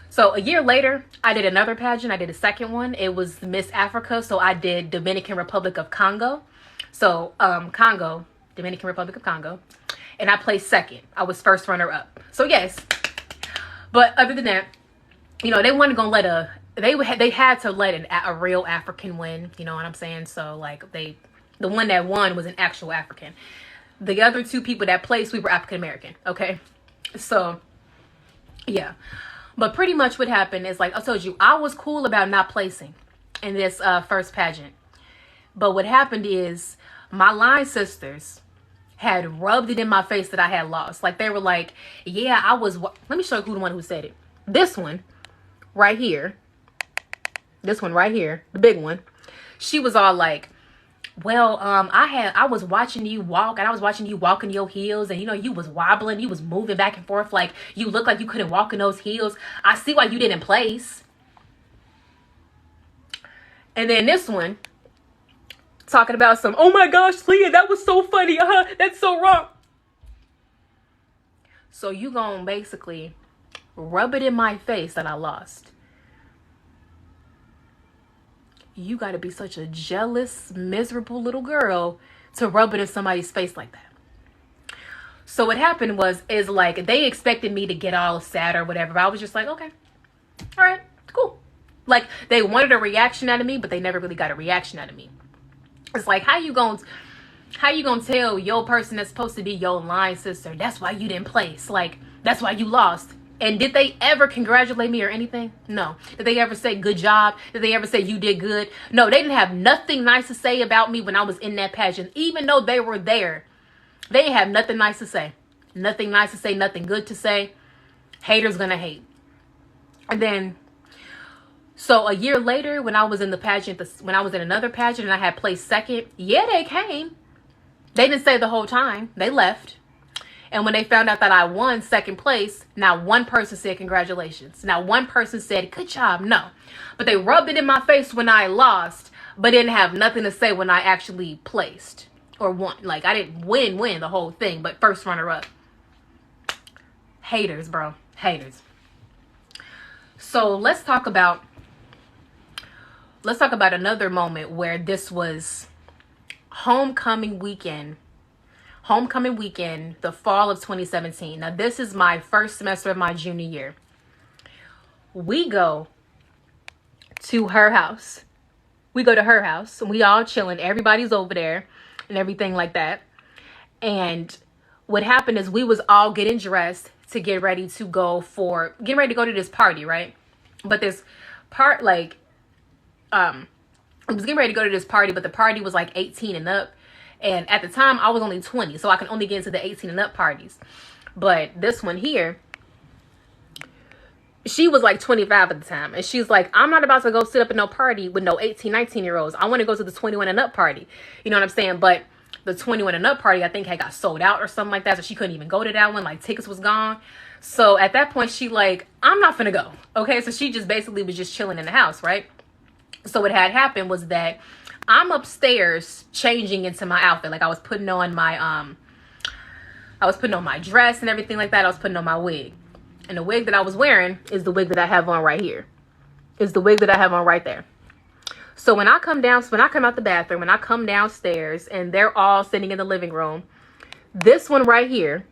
So a year later, I did another pageant. I did a second one. It was Miss Africa. So I did Dominican Republic of Congo. So Congo, Dominican Republic of Congo. And I placed second. I was first runner up. So yes. But other than that, you know, they weren't going to let they had to let a real African win. You know what I'm saying? So like the one that won was an actual African. The other two people that placed, we were African American. Okay. So yeah. But pretty much what happened is, like I told you, I was cool about not placing in this first pageant. But what happened is my line sisters had rubbed it in my face that I had lost. Like, they were like, yeah, I was... Let me show you who the one who said it. This one right here. This one right here. The big one. She was all like, well, I was watching you walk, and I was watching you walk in your heels, and you know, you was wobbling, you was moving back and forth, like you looked like you couldn't walk in those heels. I see why you didn't place. And then this one talking about some, oh my gosh, Leah, that was so funny. That's so wrong. So you gonna basically rub it in my face that I lost. You got to be such a jealous, miserable little girl to rub it in somebody's face like that. So what happened is like, they expected me to get all sad or whatever. But I was just like, okay, all right, cool. Like, they wanted a reaction out of me, but they never really got a reaction out of me. It's like, how you gonna tell your person that's supposed to be your line sister, that's why you didn't place? Like, that's why you lost. And did they ever congratulate me or anything? No. Did they ever say good job? Did they ever say you did good? No, they didn't have nothing nice to say about me when I was in that pageant. Even though they were there, they didn't have nothing nice to say. Nothing nice to say, nothing good to say. Haters gonna hate. And then, so a year later, when I was in the pageant, when I was in another pageant and I had placed second, yeah, they came. They didn't stay the whole time. They left. And when they found out that I won second place, not one person said congratulations. Not one person said good job. No. But they rubbed it in my face when I lost, but didn't have nothing to say when I actually placed or won. Like, I didn't win the whole thing, but first runner up. Haters, bro. Haters. So let's talk about another moment where this was homecoming weekend, the fall of 2017. Now, this is my first semester of my junior year. We go to her house. And we all chilling. Everybody's over there and everything like that. And what happened is we was all getting dressed to get ready to go to this party, right? But this part, like, I was getting ready to go to this party, but the party was like 18 and up. And at the time, I was only 20, so I can only get into the 18 and up parties. But this one here, she was like 25 at the time. And she's like, I'm not about to go sit up in no party with no 18, 19-year-olds. I want to go to the 21 and up party. You know what I'm saying? But the 21 and up party, I think, had got sold out or something like that. So she couldn't even go to that one. Like, tickets was gone. So at that point, she like, I'm not finna go. Okay, so she just basically was just chilling in the house, right? So what had happened was that I'm upstairs changing into my outfit. Like, I was putting on my dress and everything like that. I was putting on my wig. And the wig that I was wearing is the wig that I have on right here. Is the wig that I have on right there. So when I come out the bathroom, when I come downstairs and they're all sitting in the living room, this one right here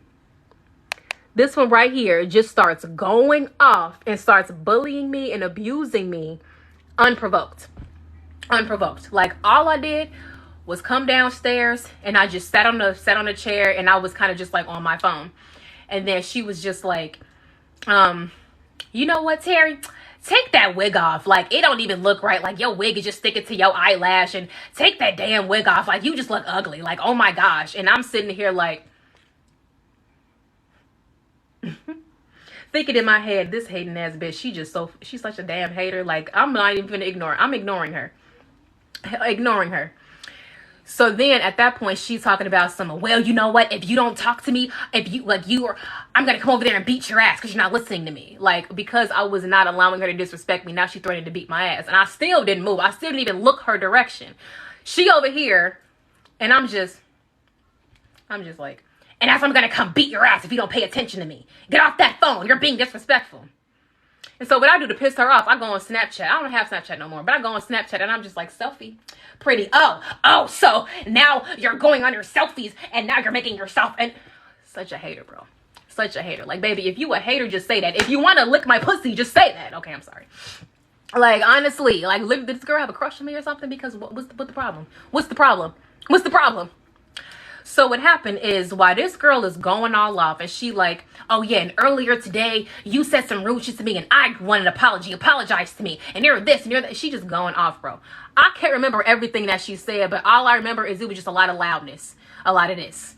just starts going off and starts bullying me and abusing me unprovoked. Like, all I did was come downstairs and I just sat on the chair and I was kind of just like on my phone. And then she was just like, you know what, Terry? Take that wig off. Like, it don't even look right. Like, your wig is just sticking to your eyelash, and take that damn wig off. Like, you just look ugly. Like, oh my gosh. And I'm sitting here like, thinking in my head, this hating ass bitch, she's such a damn hater. Like, I'm not even gonna ignore her. I'm ignoring her. So then at that point, she's talking about well, you know what? If you don't talk to me, I'm going to come over there and beat your ass because you're not listening to me. Like, because I was not allowing her to disrespect me, now she threatened to beat my ass. And I still didn't move. I still didn't even look her direction. She over here, and I'm just like, and that's I'm going to come beat your ass if you don't pay attention to me. Get off that phone. You're being disrespectful. And so what I do to piss her off, I go on Snapchat. I don't have Snapchat no more, but I go on Snapchat and I'm just like, selfie, pretty. Oh, so now you're going on your selfies and now you're making yourself, and such a hater, bro. Such a hater. Like, baby, if you a hater, just say that. If you want to lick my pussy, just say that. Okay, I'm sorry. Like, honestly, like, did this girl have a crush on me or something? Because what's the problem? What's the problem? What's the problem? So what happened is, while this girl is going all off, and she like, oh yeah, and earlier today, you said some rude shit to me, and I wanted an apology, apologize to me, and you're this, and you're that. She just going off, bro. I can't remember everything that she said, but all I remember is it was just a lot of loudness, a lot of this.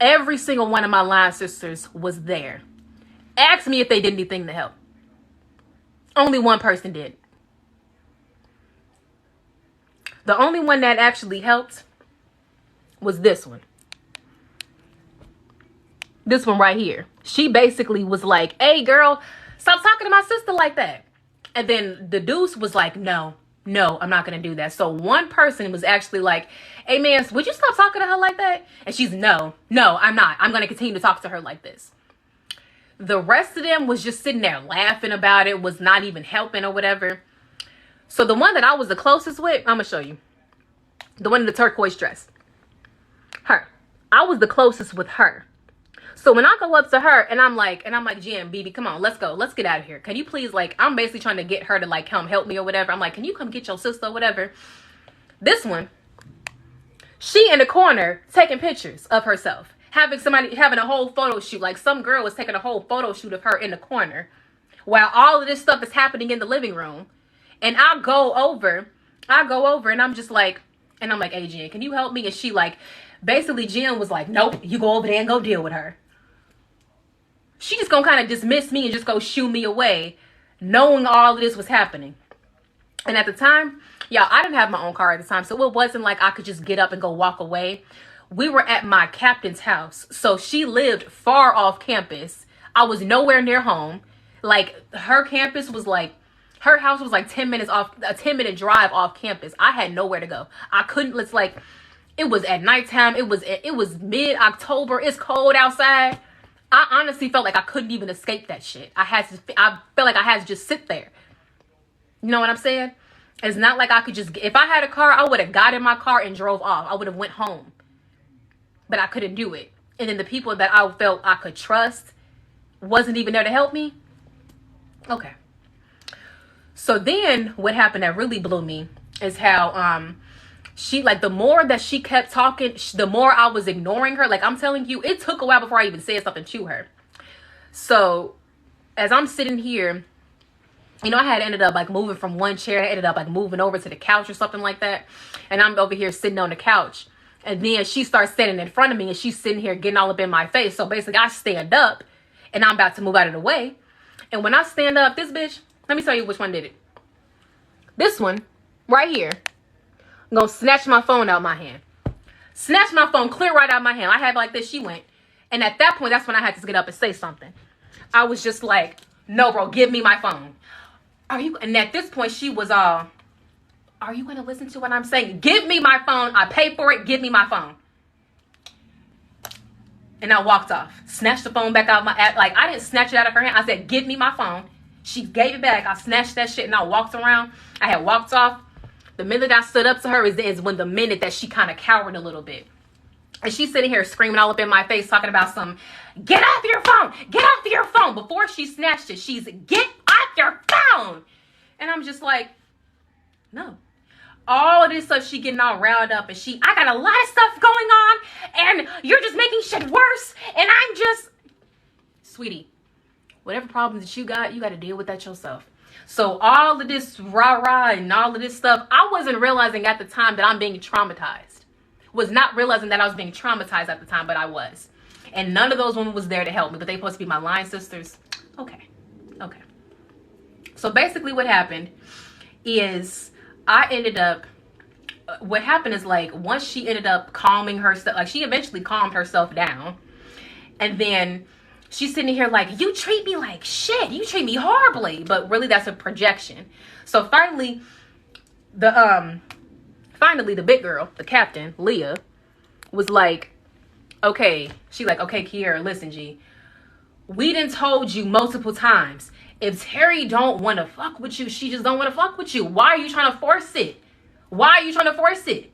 Every single one of my line sisters was there. Asked me if they did anything to help. Only one person did. The only one that actually helped was this one. This one right here. She basically was like, hey girl, stop talking to my sister like that. And then the deuce was like, no, I'm not going to do that. So one person was actually like, hey man, would you stop talking to her like that? And she's no, I'm not. I'm going to continue to talk to her like this. The rest of them was just sitting there laughing about it, was not even helping or whatever. So the one that I was the closest with, I'm going to show you. The one in the turquoise dress. Her. I was the closest with her. So when I go up to her and I'm like, Jen, BB, come on, let's go. Let's get out of here. Can you please, like, I'm basically trying to get her to like come help me or whatever. I'm like, can you come get your sister or whatever? This one, she in the corner taking pictures of herself. Having a whole photo shoot. Like some girl was taking a whole photo shoot of her in the corner while all of this stuff is happening in the living room. And I go over and I'm just like, hey Jen, can you help me? And she like, basically Jen was like, nope, you go over there and go deal with her. She just gonna kind of dismiss me and just go shoo me away, knowing all of this was happening. And at the time, y'all, I didn't have my own car at the time, so it wasn't like I could just get up and go walk away. We were at my captain's house, so she lived far off campus. I was nowhere near home. Like, her campus was like, her house was like 10 minutes off, a 10-minute drive off campus. I had nowhere to go. I couldn't, it's like, it was at nighttime. It was mid-October. It's cold outside. I honestly felt like I couldn't even escape that shit. I felt like I had to just sit there. You know what I'm saying? It's not like I could just, if I had a car, I would have got in my car and drove off. I would have went home. But I couldn't do it. And then the people that I felt I could trust wasn't even there to help me. Okay. So then what happened that really blew me is how she, like, the more that she kept talking, the more I was ignoring her. Like, I'm telling you, it took a while before I even said something to her. So as I'm sitting here, you know, I had ended up like moving from one chair. I ended up like moving over to the couch or something like that. And I'm over here sitting on the couch. And then she starts standing in front of me and she's sitting here getting all up in my face. So basically I stand up and I'm about to move out of the way. And when I stand up, this bitch, let me tell you which one did it. This one right here. I'm going to snatch my phone out my hand. Snatch my phone clear right out my hand. I had like this, she went. And at that point, that's when I had to get up and say something. I was just like, no, bro, give me my phone. And at this point, she was all, are you going to listen to what I'm saying? Give me my phone. I pay for it. Give me my phone. And I walked off. Snatched the phone back out like, I didn't snatch it out of her hand. I said, give me my phone. She gave it back. I snatched that shit and I walked around. I had walked off. The minute I stood up to her is when the minute that she kind of cowered a little bit. And she's sitting here screaming all up in my face, talking about some, get off your phone. Get off your phone. Before she snatched it, she's, get off your phone. And I'm just like, no. All of this stuff, she getting all riled up. And I got a lot of stuff going on. And you're just making shit worse. And I'm just, sweetie, whatever problems that you got to deal with that yourself. So all of this rah-rah and all of this stuff, I wasn't realizing at the time that I'm being traumatized. Was not realizing that I was being traumatized at the time, but I was. And none of those women was there to help me, but they supposed to be my line sisters. Okay. So basically what happened is I ended up what happened is, like, once she ended up calming herself, like, she eventually calmed herself down. And then she's sitting here like, you treat me like shit. You treat me horribly. But really, that's a projection. So finally, the big girl, the captain, Leah, was like, okay. She like, okay, Kiera, listen, G. We done told you multiple times. If Terry don't want to fuck with you, she just don't want to fuck with you. Why are you trying to force it? Why are you trying to force it?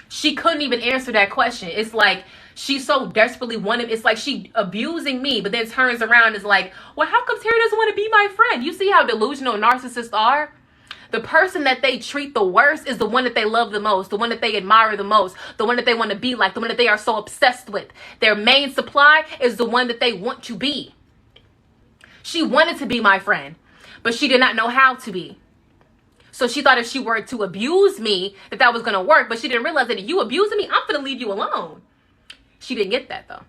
She couldn't even answer that question. It's like she so desperately wanted. It's like she abusing me, but then turns around and is like, well, how come Terry doesn't want to be my friend? You see how delusional narcissists are? The person that they treat the worst is the one that they love the most, the one that they admire the most, the one that they want to be like, the one that they are so obsessed with. Their main supply is the one that they want to be. She wanted to be my friend, but she did not know how to be. So she thought if she were to abuse me, that was going to work. But she didn't realize that if you abusing me, I'm going to leave you alone. She didn't get that, though.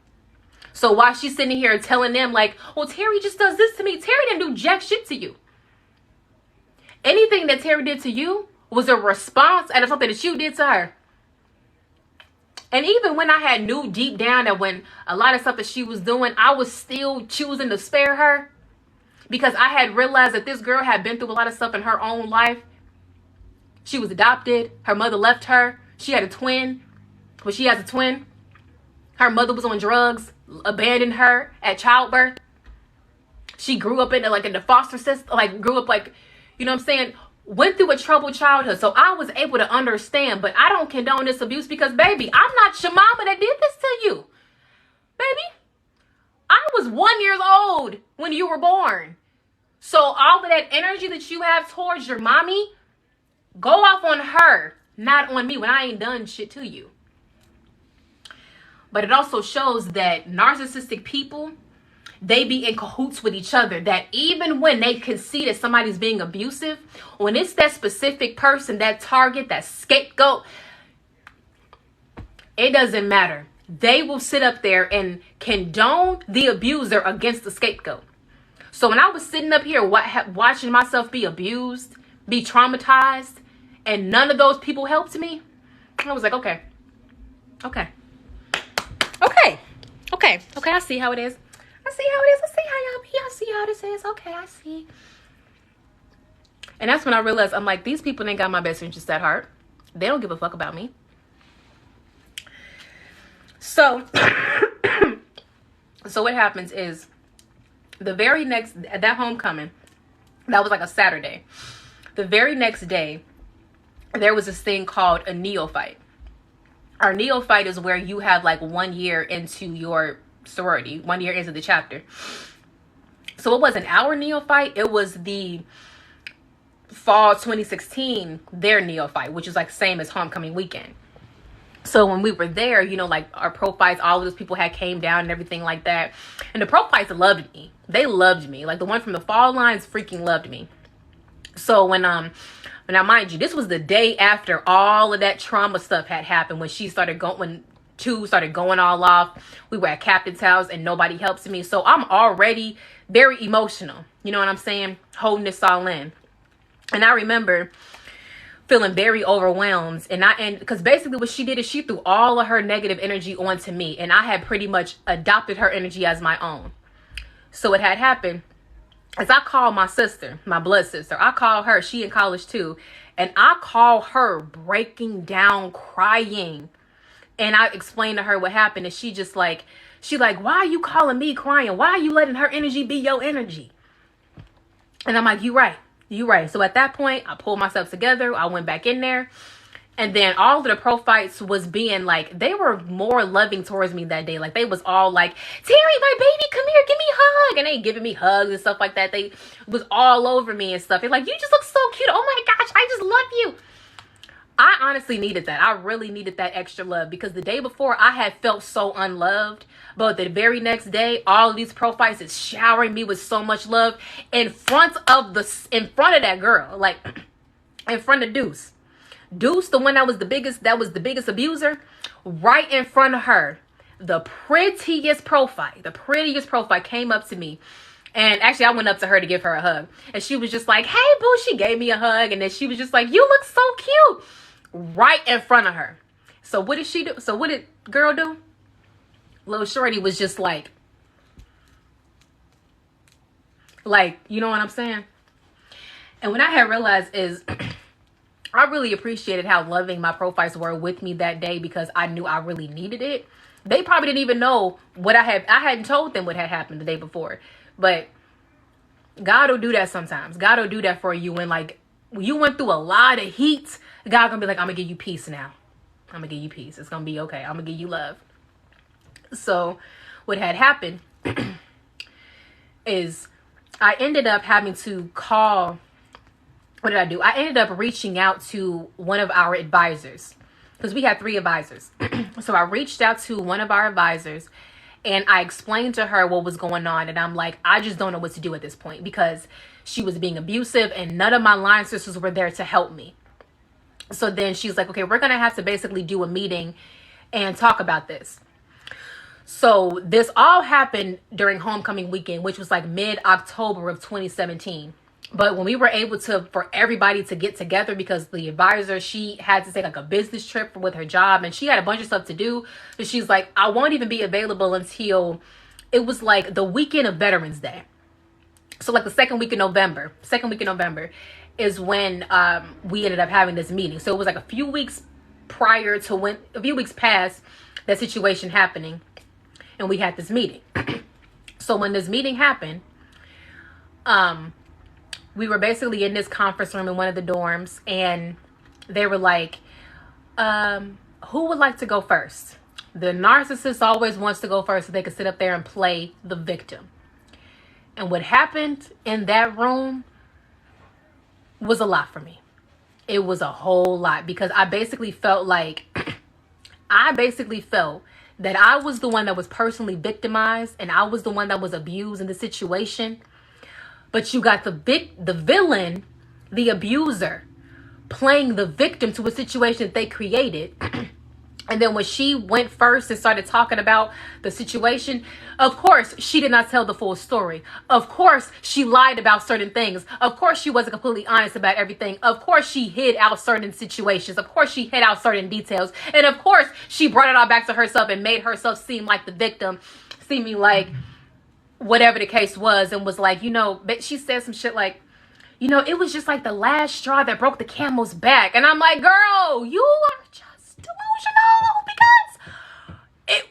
So while she's sitting here telling them, like, well, Terry just does this to me. Terry didn't do jack shit to you. Anything that Terry did to you was a response out of something that you did to her. And even when I had knew deep down that when a lot of stuff that she was doing, I was still choosing to spare her. Because I had realized that this girl had been through a lot of stuff in her own life. She was adopted. Her mother left her. She had a twin. Well, she has a twin. Her mother was on drugs, abandoned her at childbirth. She grew up in the foster system, grew up you know what I'm saying? Went through a troubled childhood. So I was able to understand, but I don't condone this abuse because, baby, I'm not your mama that did this to you. Baby, I was 1 year old when you were born. So all of that energy that you have towards your mommy, go off on her, not on me when I ain't done shit to you. But it also shows that narcissistic people, they be in cahoots with each other. That even when they can see that somebody's being abusive, when it's that specific person, that target, that scapegoat, it doesn't matter. They will sit up there and condone the abuser against the scapegoat. So when I was sitting up here watching myself be abused, be traumatized, and none of those people helped me, I was like, okay, I see how it is. I see how this is. Okay, I see. And that's when I realized, I'm like, these people ain't got my best interest at heart. They don't give a fuck about me. So, so what happens is the very next, that homecoming, that was like a Saturday. The very next day, there was this thing called a neophyte. Our neophyte is where you have 1 year into your sorority, 1 year into the chapter. So it wasn't our neophyte, it was the fall 2016, their neophyte, which is same as homecoming weekend. So when we were there, our prophytes, all of those people had came down and everything like that. And the prophytes loved me. They loved me. The one from the fall lines freaking loved me. So now mind you, this was the day after all of that trauma stuff had happened, when two started going all off. We were at Captain's house and nobody helps me. So I'm already very emotional. You know what I'm saying? Holding this all in. And I remember feeling very overwhelmed. And because basically what she did is she threw all of her negative energy onto me. And I had pretty much adopted her energy as my own. So what had happened is I called my sister, my blood sister. I called her. She in college too. And I called her breaking down, crying. And I explained to her what happened. And she why are you calling me crying? Why are you letting her energy be your energy? And I'm like, you right. So at that point, I pulled myself together. I went back in there. And then all of the prophytes was being they were more loving towards me that day. They was all like, Terry, my baby, come here, give me a hug. And they giving me hugs and stuff like that. They was all over me and stuff. They're like, you just look so cute. Oh my gosh, I just love you. I honestly needed that. I really needed that extra love, because the day before I had felt so unloved. But the very next day, all of these prophytes is showering me with so much love in front of that girl, in front of Deuce. Deuce, the one that was the biggest abuser, right in front of her. The prettiest prophyte came up to me. And actually, I went up to her to give her a hug. And she was just like, hey, boo. She gave me a hug. And then she was just like, you look so cute. right in front of her. So what did she do? So what did girl do? Little shorty was just like, you know what I'm saying? And what I had realized is I really appreciated how loving my profiles were with me that day, because I knew I really needed it. They probably didn't even know what I hadn't told them what had happened the day before. But God will do that sometimes. God will do that for you when you went through a lot of heat. God gonna be like, I'm gonna give you peace now. I'm gonna give you peace. It's gonna be okay. I'm gonna give you love. So what had happened is I ended up having to call. What did I do? I ended up reaching out to one of our advisors, because we had 3 advisors. So I reached out to one of our advisors and I explained to her what was going on. And I'm like, I just don't know what to do at this point, because she was being abusive and none of my line sisters were there to help me. So then she's like, okay, we're going to have to basically do a meeting and talk about this. So this all happened during homecoming weekend, which was like mid-October of 2017. But when we were able for everybody to get together, because the advisor, she had to take like a business trip with her job and she had a bunch of stuff to do. So she's like, I won't even be available until it was like the weekend of Veterans Day. So like the second week of November is when we ended up having this meeting. So it was like a few weeks past that situation happening. And we had this meeting. So when this meeting happened, we were basically in this conference room in one of the dorms, and they were like, who would like to go first? The narcissist always wants to go first so they can sit up there and play the victim. And what happened in that room was a lot for me. It was a whole lot, because I basically felt that I was the one that was personally victimized and I was the one that was abused in the situation. But you got the villain, the abuser, playing the victim to a situation that they created. And then when she went first and started talking about the situation, of course, she did not tell the full story. Of course, she lied about certain things. Of course, she wasn't completely honest about everything. Of course, she hid out certain situations. Of course, she hid out certain details. And of course, she brought it all back to herself and made herself seem like the victim, seeming like whatever the case was, and was like, but she said some shit like, it was just like the last straw that broke the camel's back. And I'm like, girl, you are just delusional, because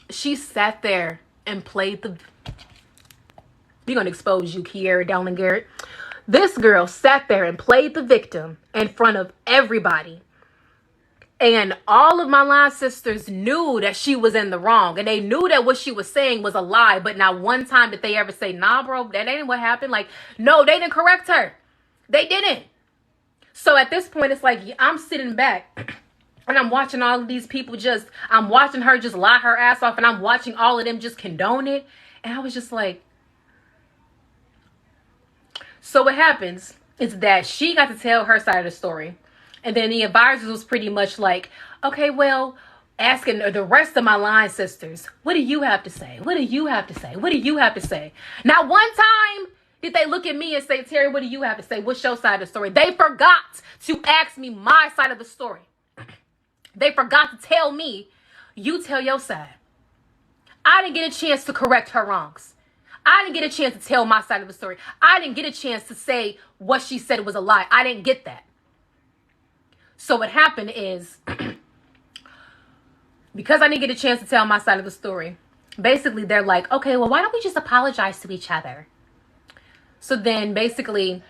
she sat there and played we're going to expose you, Kiara Dowling Garrett. This girl sat there and played the victim in front of everybody. And all of my line sisters knew that she was in the wrong. And they knew that what she was saying was a lie. But not one time did they ever say, nah, bro, that ain't what happened. Like, no, they didn't correct her. They didn't. So at this point, it's like, I'm sitting back and I'm watching all of these people I'm watching her just lie her ass off. And I'm watching all of them just condone it. And I was just like, so what happens is that she got to tell her side of the story. And then the advisors was pretty much like, okay, well, asking the rest of my line sisters, what do you have to say? What do you have to say? What do you have to say? Not one time did they look at me and say, Terry, what do you have to say? What's your side of the story? They forgot to ask me my side of the story. They forgot to tell me, you tell your side. I didn't get a chance to correct her wrongs. I didn't get a chance to tell my side of the story. I didn't get a chance to say what she said was a lie. I didn't get that. So what happened is, because I didn't get a chance to tell my side of the story, basically they're like, okay, well, why don't we just apologize to each other? So then basically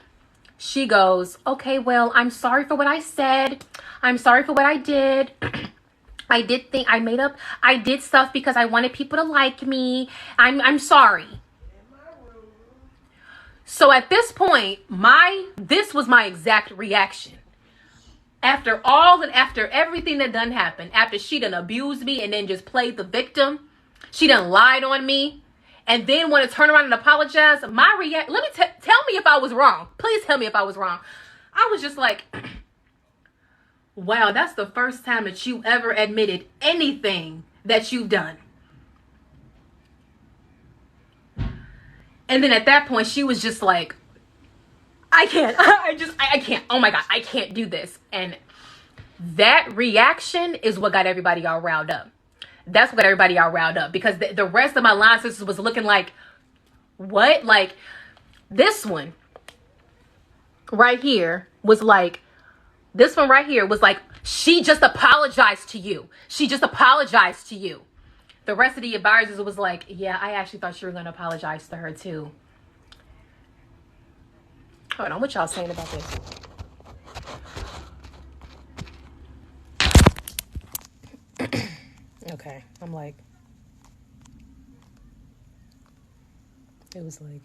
she goes, okay, well, I'm sorry for what I said. I'm sorry for what I did. I did stuff because I wanted people to like me. I'm sorry. So at this point, this was my exact reaction. After everything that done happened, after she done abused me and then just played the victim, she done lied on me, and then want to turn around and apologize. Tell me if I was wrong. Please tell me if I was wrong. I was just like, wow, that's the first time that you ever admitted anything that you've done. And then at that point, she was just like, I can't. I can't. Oh my God, I can't do this. And that reaction is what got everybody all riled up. That's what got everybody all riled up, because the rest of my line sisters was looking like, what? Like, this one right here was like, she just apologized to you. She just apologized to you. The rest of the advisors was like, yeah, I actually thought you were going to apologize to her too. Hold on, what y'all saying about this? Okay, I'm like, it was like,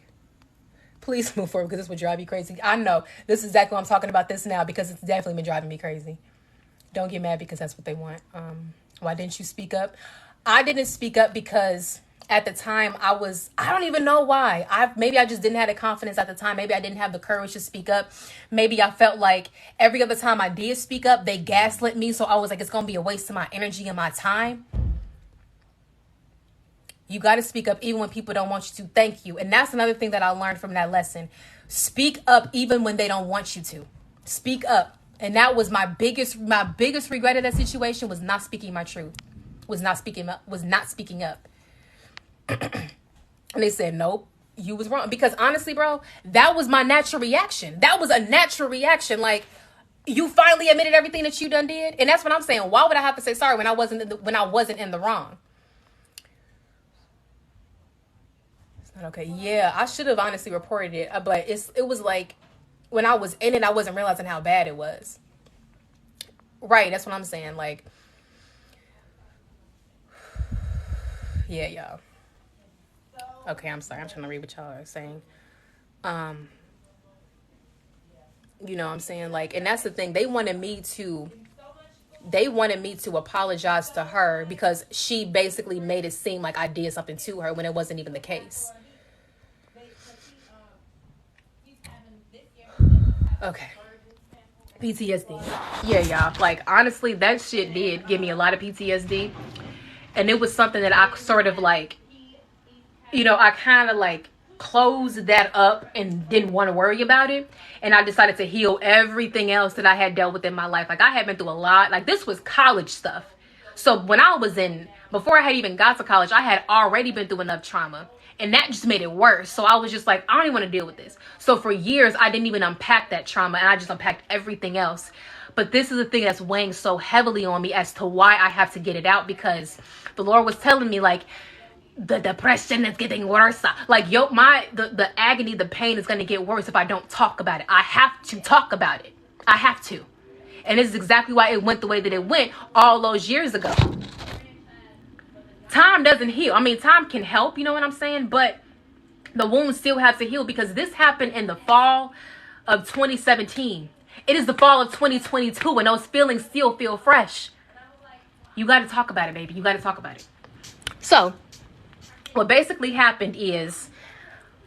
please move forward, because this would drive you crazy. I know, this is exactly why I'm talking about this now, because it's definitely been driving me crazy. Don't get mad because that's what they want. Why didn't you speak up? I didn't speak up because at the time I don't even know why. Maybe I just didn't have the confidence at the time. Maybe I didn't have the courage to speak up. Maybe I felt like every other time I did speak up, they gaslit me. So I was like, it's going to be a waste of my energy and my time. You got to speak up even when people don't want you to. Thank you. And that's another thing that I learned from that lesson. Speak up even when they don't want you to. Speak up. And that was my biggest regret of that situation, was not speaking my truth. Was not speaking up. And they said, nope, you was wrong. Because honestly, bro, that was my natural reaction. That was a natural reaction. Like, you finally admitted everything that you done did. And that's what I'm saying. Why would I have to say sorry when I wasn't in the wrong? It's not okay. Yeah, I should have honestly reported it. But it was like, when I was in it, I wasn't realizing how bad it was. Right, that's what I'm saying. Like, yeah, y'all. Okay, I'm sorry. I'm trying to read what y'all are saying. You know what I'm saying? Like, and that's the thing. They wanted me to apologize to her because she basically made it seem like I did something to her when it wasn't even the case. Okay. PTSD. Yeah, y'all. Like, honestly, that shit did give me a lot of PTSD. And it was something that I sort of like, I kind of like closed that up and didn't want to worry about it. And I decided to heal everything else that I had dealt with in my life. Like, I had been through a lot. Like, this was college stuff. So before I had even got to college, I had already been through enough trauma. And that just made it worse. So I was just like, I don't even want to deal with this. So for years, I didn't even unpack that trauma. And I just unpacked everything else. But this is the thing that's weighing so heavily on me as to why I have to get it out. Because the Lord was telling me, like, the depression is getting worse. Like, the agony, the pain is going to get worse if I don't talk about it. I have to talk about it. I have to. And this is exactly why it went the way that it went all those years ago. Time doesn't heal. I mean, time can help, you know what I'm saying? But the wounds still have to heal, because this happened in the fall of 2017. It is the fall of 2022, and those feelings still feel fresh. You got to talk about it, baby. You got to talk about it. So what basically happened is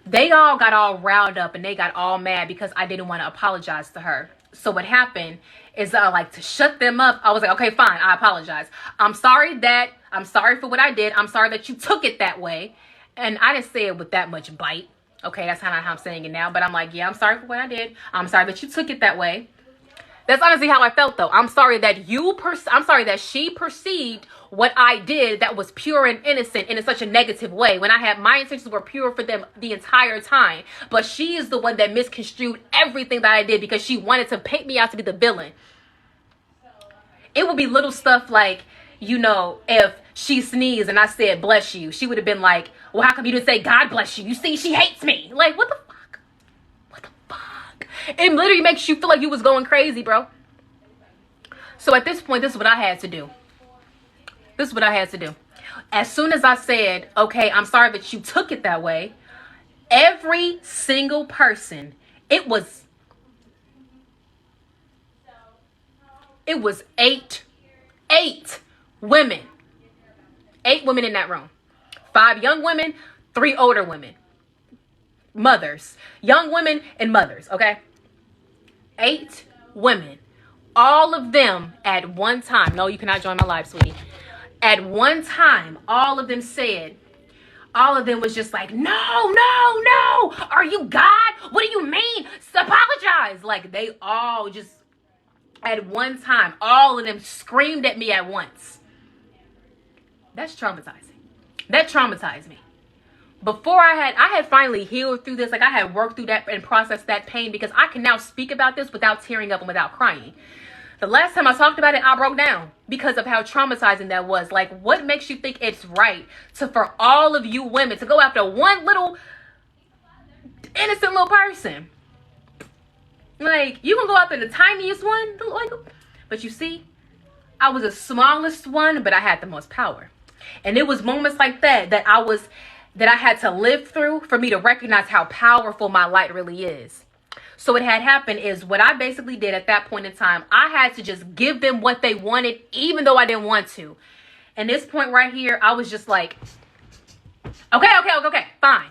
they all got all riled up and they got all mad because I didn't want to apologize to her. So what happened is like, to shut them up, I was like, okay, fine, I apologize. I'm sorry for what I did. I'm sorry that you took it that way. And I didn't say it with that much bite. Okay, that's kind of how I'm saying it now. But I'm like, yeah, I'm sorry for what I did. I'm sorry that you took it that way. That's honestly how I felt, though. I'm sorry that she perceived what I did that was pure and innocent in such a negative way, when my intentions were pure for them the entire time. But she is the one that misconstrued everything that I did because she wanted to paint me out to be the villain. It would be little stuff like, if she sneezed and I said, bless you, she would have been like, well, how come you didn't say God bless you? You see, she hates me. Like, what the fuck? What the fuck? It literally makes you feel like you was going crazy, bro. So at this point, this is what I had to do. As soon as I said, okay, I'm sorry that you took it that way, every single person, it was 8 women. 8 women in that room. 5 young women, 3 older women. Mothers. Young women and mothers, okay? 8 women. All of them at one time. No, you cannot join my live, sweetie. At one time, all of them said, all of them was just like, no, no, no. Are you God? What do you mean? Apologize. Like, they all just, at one time, all of them screamed at me at once. That's traumatizing. That traumatized me. Before I had finally healed through this. Like, I had worked through that and processed that pain, because I can now speak about this without tearing up and without crying. The last time I talked about it, I broke down because of how traumatizing that was. Like, what makes you think it's right for all of you women to go after one little innocent little person? Like, you can go after the tiniest one, like, but you see, I was the smallest one, but I had the most power. And it was moments like that that I had to live through for me to recognize how powerful my light really is. So what had happened is, what I basically did at that point in time, I had to just give them what they wanted, even though I didn't want to. And this point right here, I was just like, okay, fine.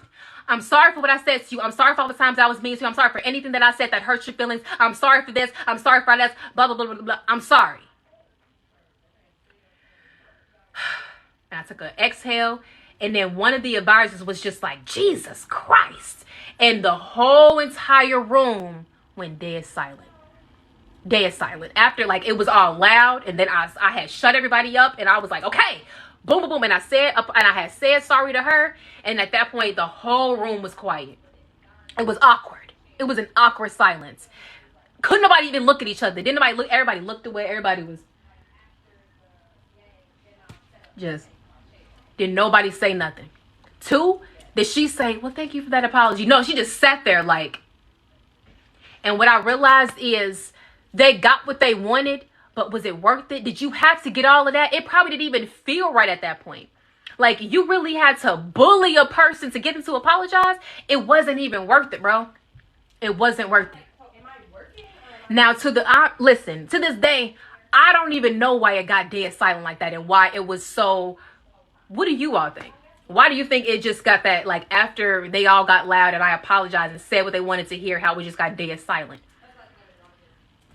I'm sorry for what I said to you. I'm sorry for all the times I was mean to you. I'm sorry for anything that I said that hurt your feelings. I'm sorry for this. I'm sorry for that. Blah, blah, blah, blah, blah. I'm sorry. And I took an exhale. And then one of the advisors was just like, Jesus Christ. And the whole entire room went dead silent. Dead silent. After, like, it was all loud. And then I had shut everybody up. And I was like, okay. Boom, boom, boom. And I had said sorry to her. And at that point, the whole room was quiet. It was awkward. It was an awkward silence. Couldn't nobody even look at each other. Didn't nobody look? Everybody looked away. Everybody was just... Did nobody say nothing? 2, did she say, well, thank you for that apology? No, she just sat there like... And what I realized is, they got what they wanted, but was it worth it? Did you have to get all of that? It probably didn't even feel right at that point. Like, you really had to bully a person to get them to apologize? It wasn't even worth it, bro. It wasn't worth it. Now, listen, to this day, I don't even know why it got dead silent like that, and why it was so... What do you all think? Why do you think it just got that, like, after they all got loud and I apologized and said what they wanted to hear, how it just got dead silent?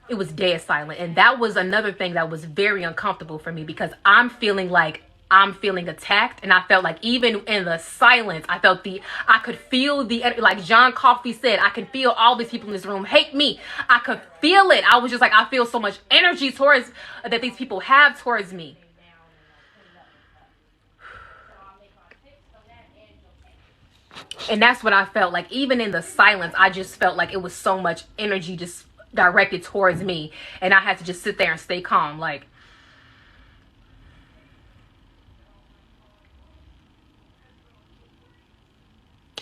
It was dead silent. And that was another thing that was very uncomfortable for me, because I'm feeling attacked. And I felt like, even in the silence, I could feel like John Coffey said, I can feel all these people in this room hate me. I could feel it. I was just like, I feel so much energy that these people have towards me. And that's what I felt like. Even in the silence, I just felt like it was so much energy just directed towards me. And I had to just sit there and stay calm. Like,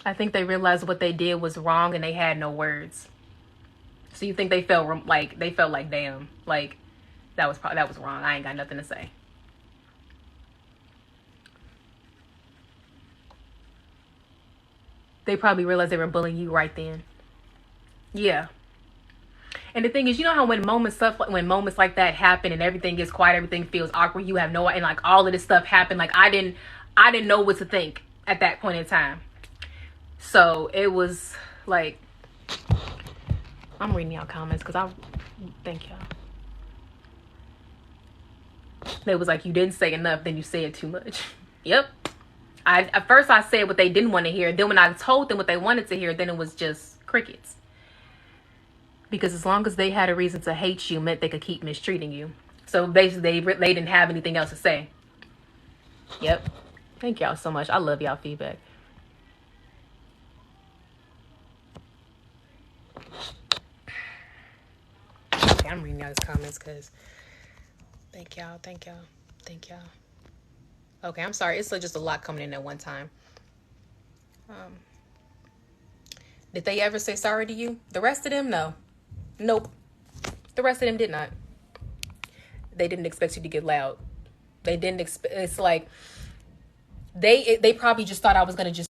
I think they realized what they did was wrong, and they had no words. So you think they felt like damn, like that was wrong. I ain't got nothing to say. They probably realized they were bullying you right then. Yeah. And the thing is, you know how when moments like that happen and everything gets quiet, everything feels awkward, you have and like all of this stuff happened. Like, I didn't know what to think at that point in time. So it was like, I'm reading y'all comments because I thank y'all. It was like, you didn't say enough, then you said too much. Yep. At first I said what they didn't want to hear. Then when I told them what they wanted to hear, then it was just crickets. Because as long as they had a reason to hate you, meant they could keep mistreating you. So basically, they didn't have anything else to say. Yep. Thank y'all so much. I love y'all feedback. Okay, I'm reading y'all's comments because thank y'all. Okay, I'm sorry. It's just a lot coming in at one time. Did they ever say sorry to you? The rest of them, no. Nope. The rest of them did not. They didn't expect you to get loud. They didn't expect. It's like they probably just thought I was gonna just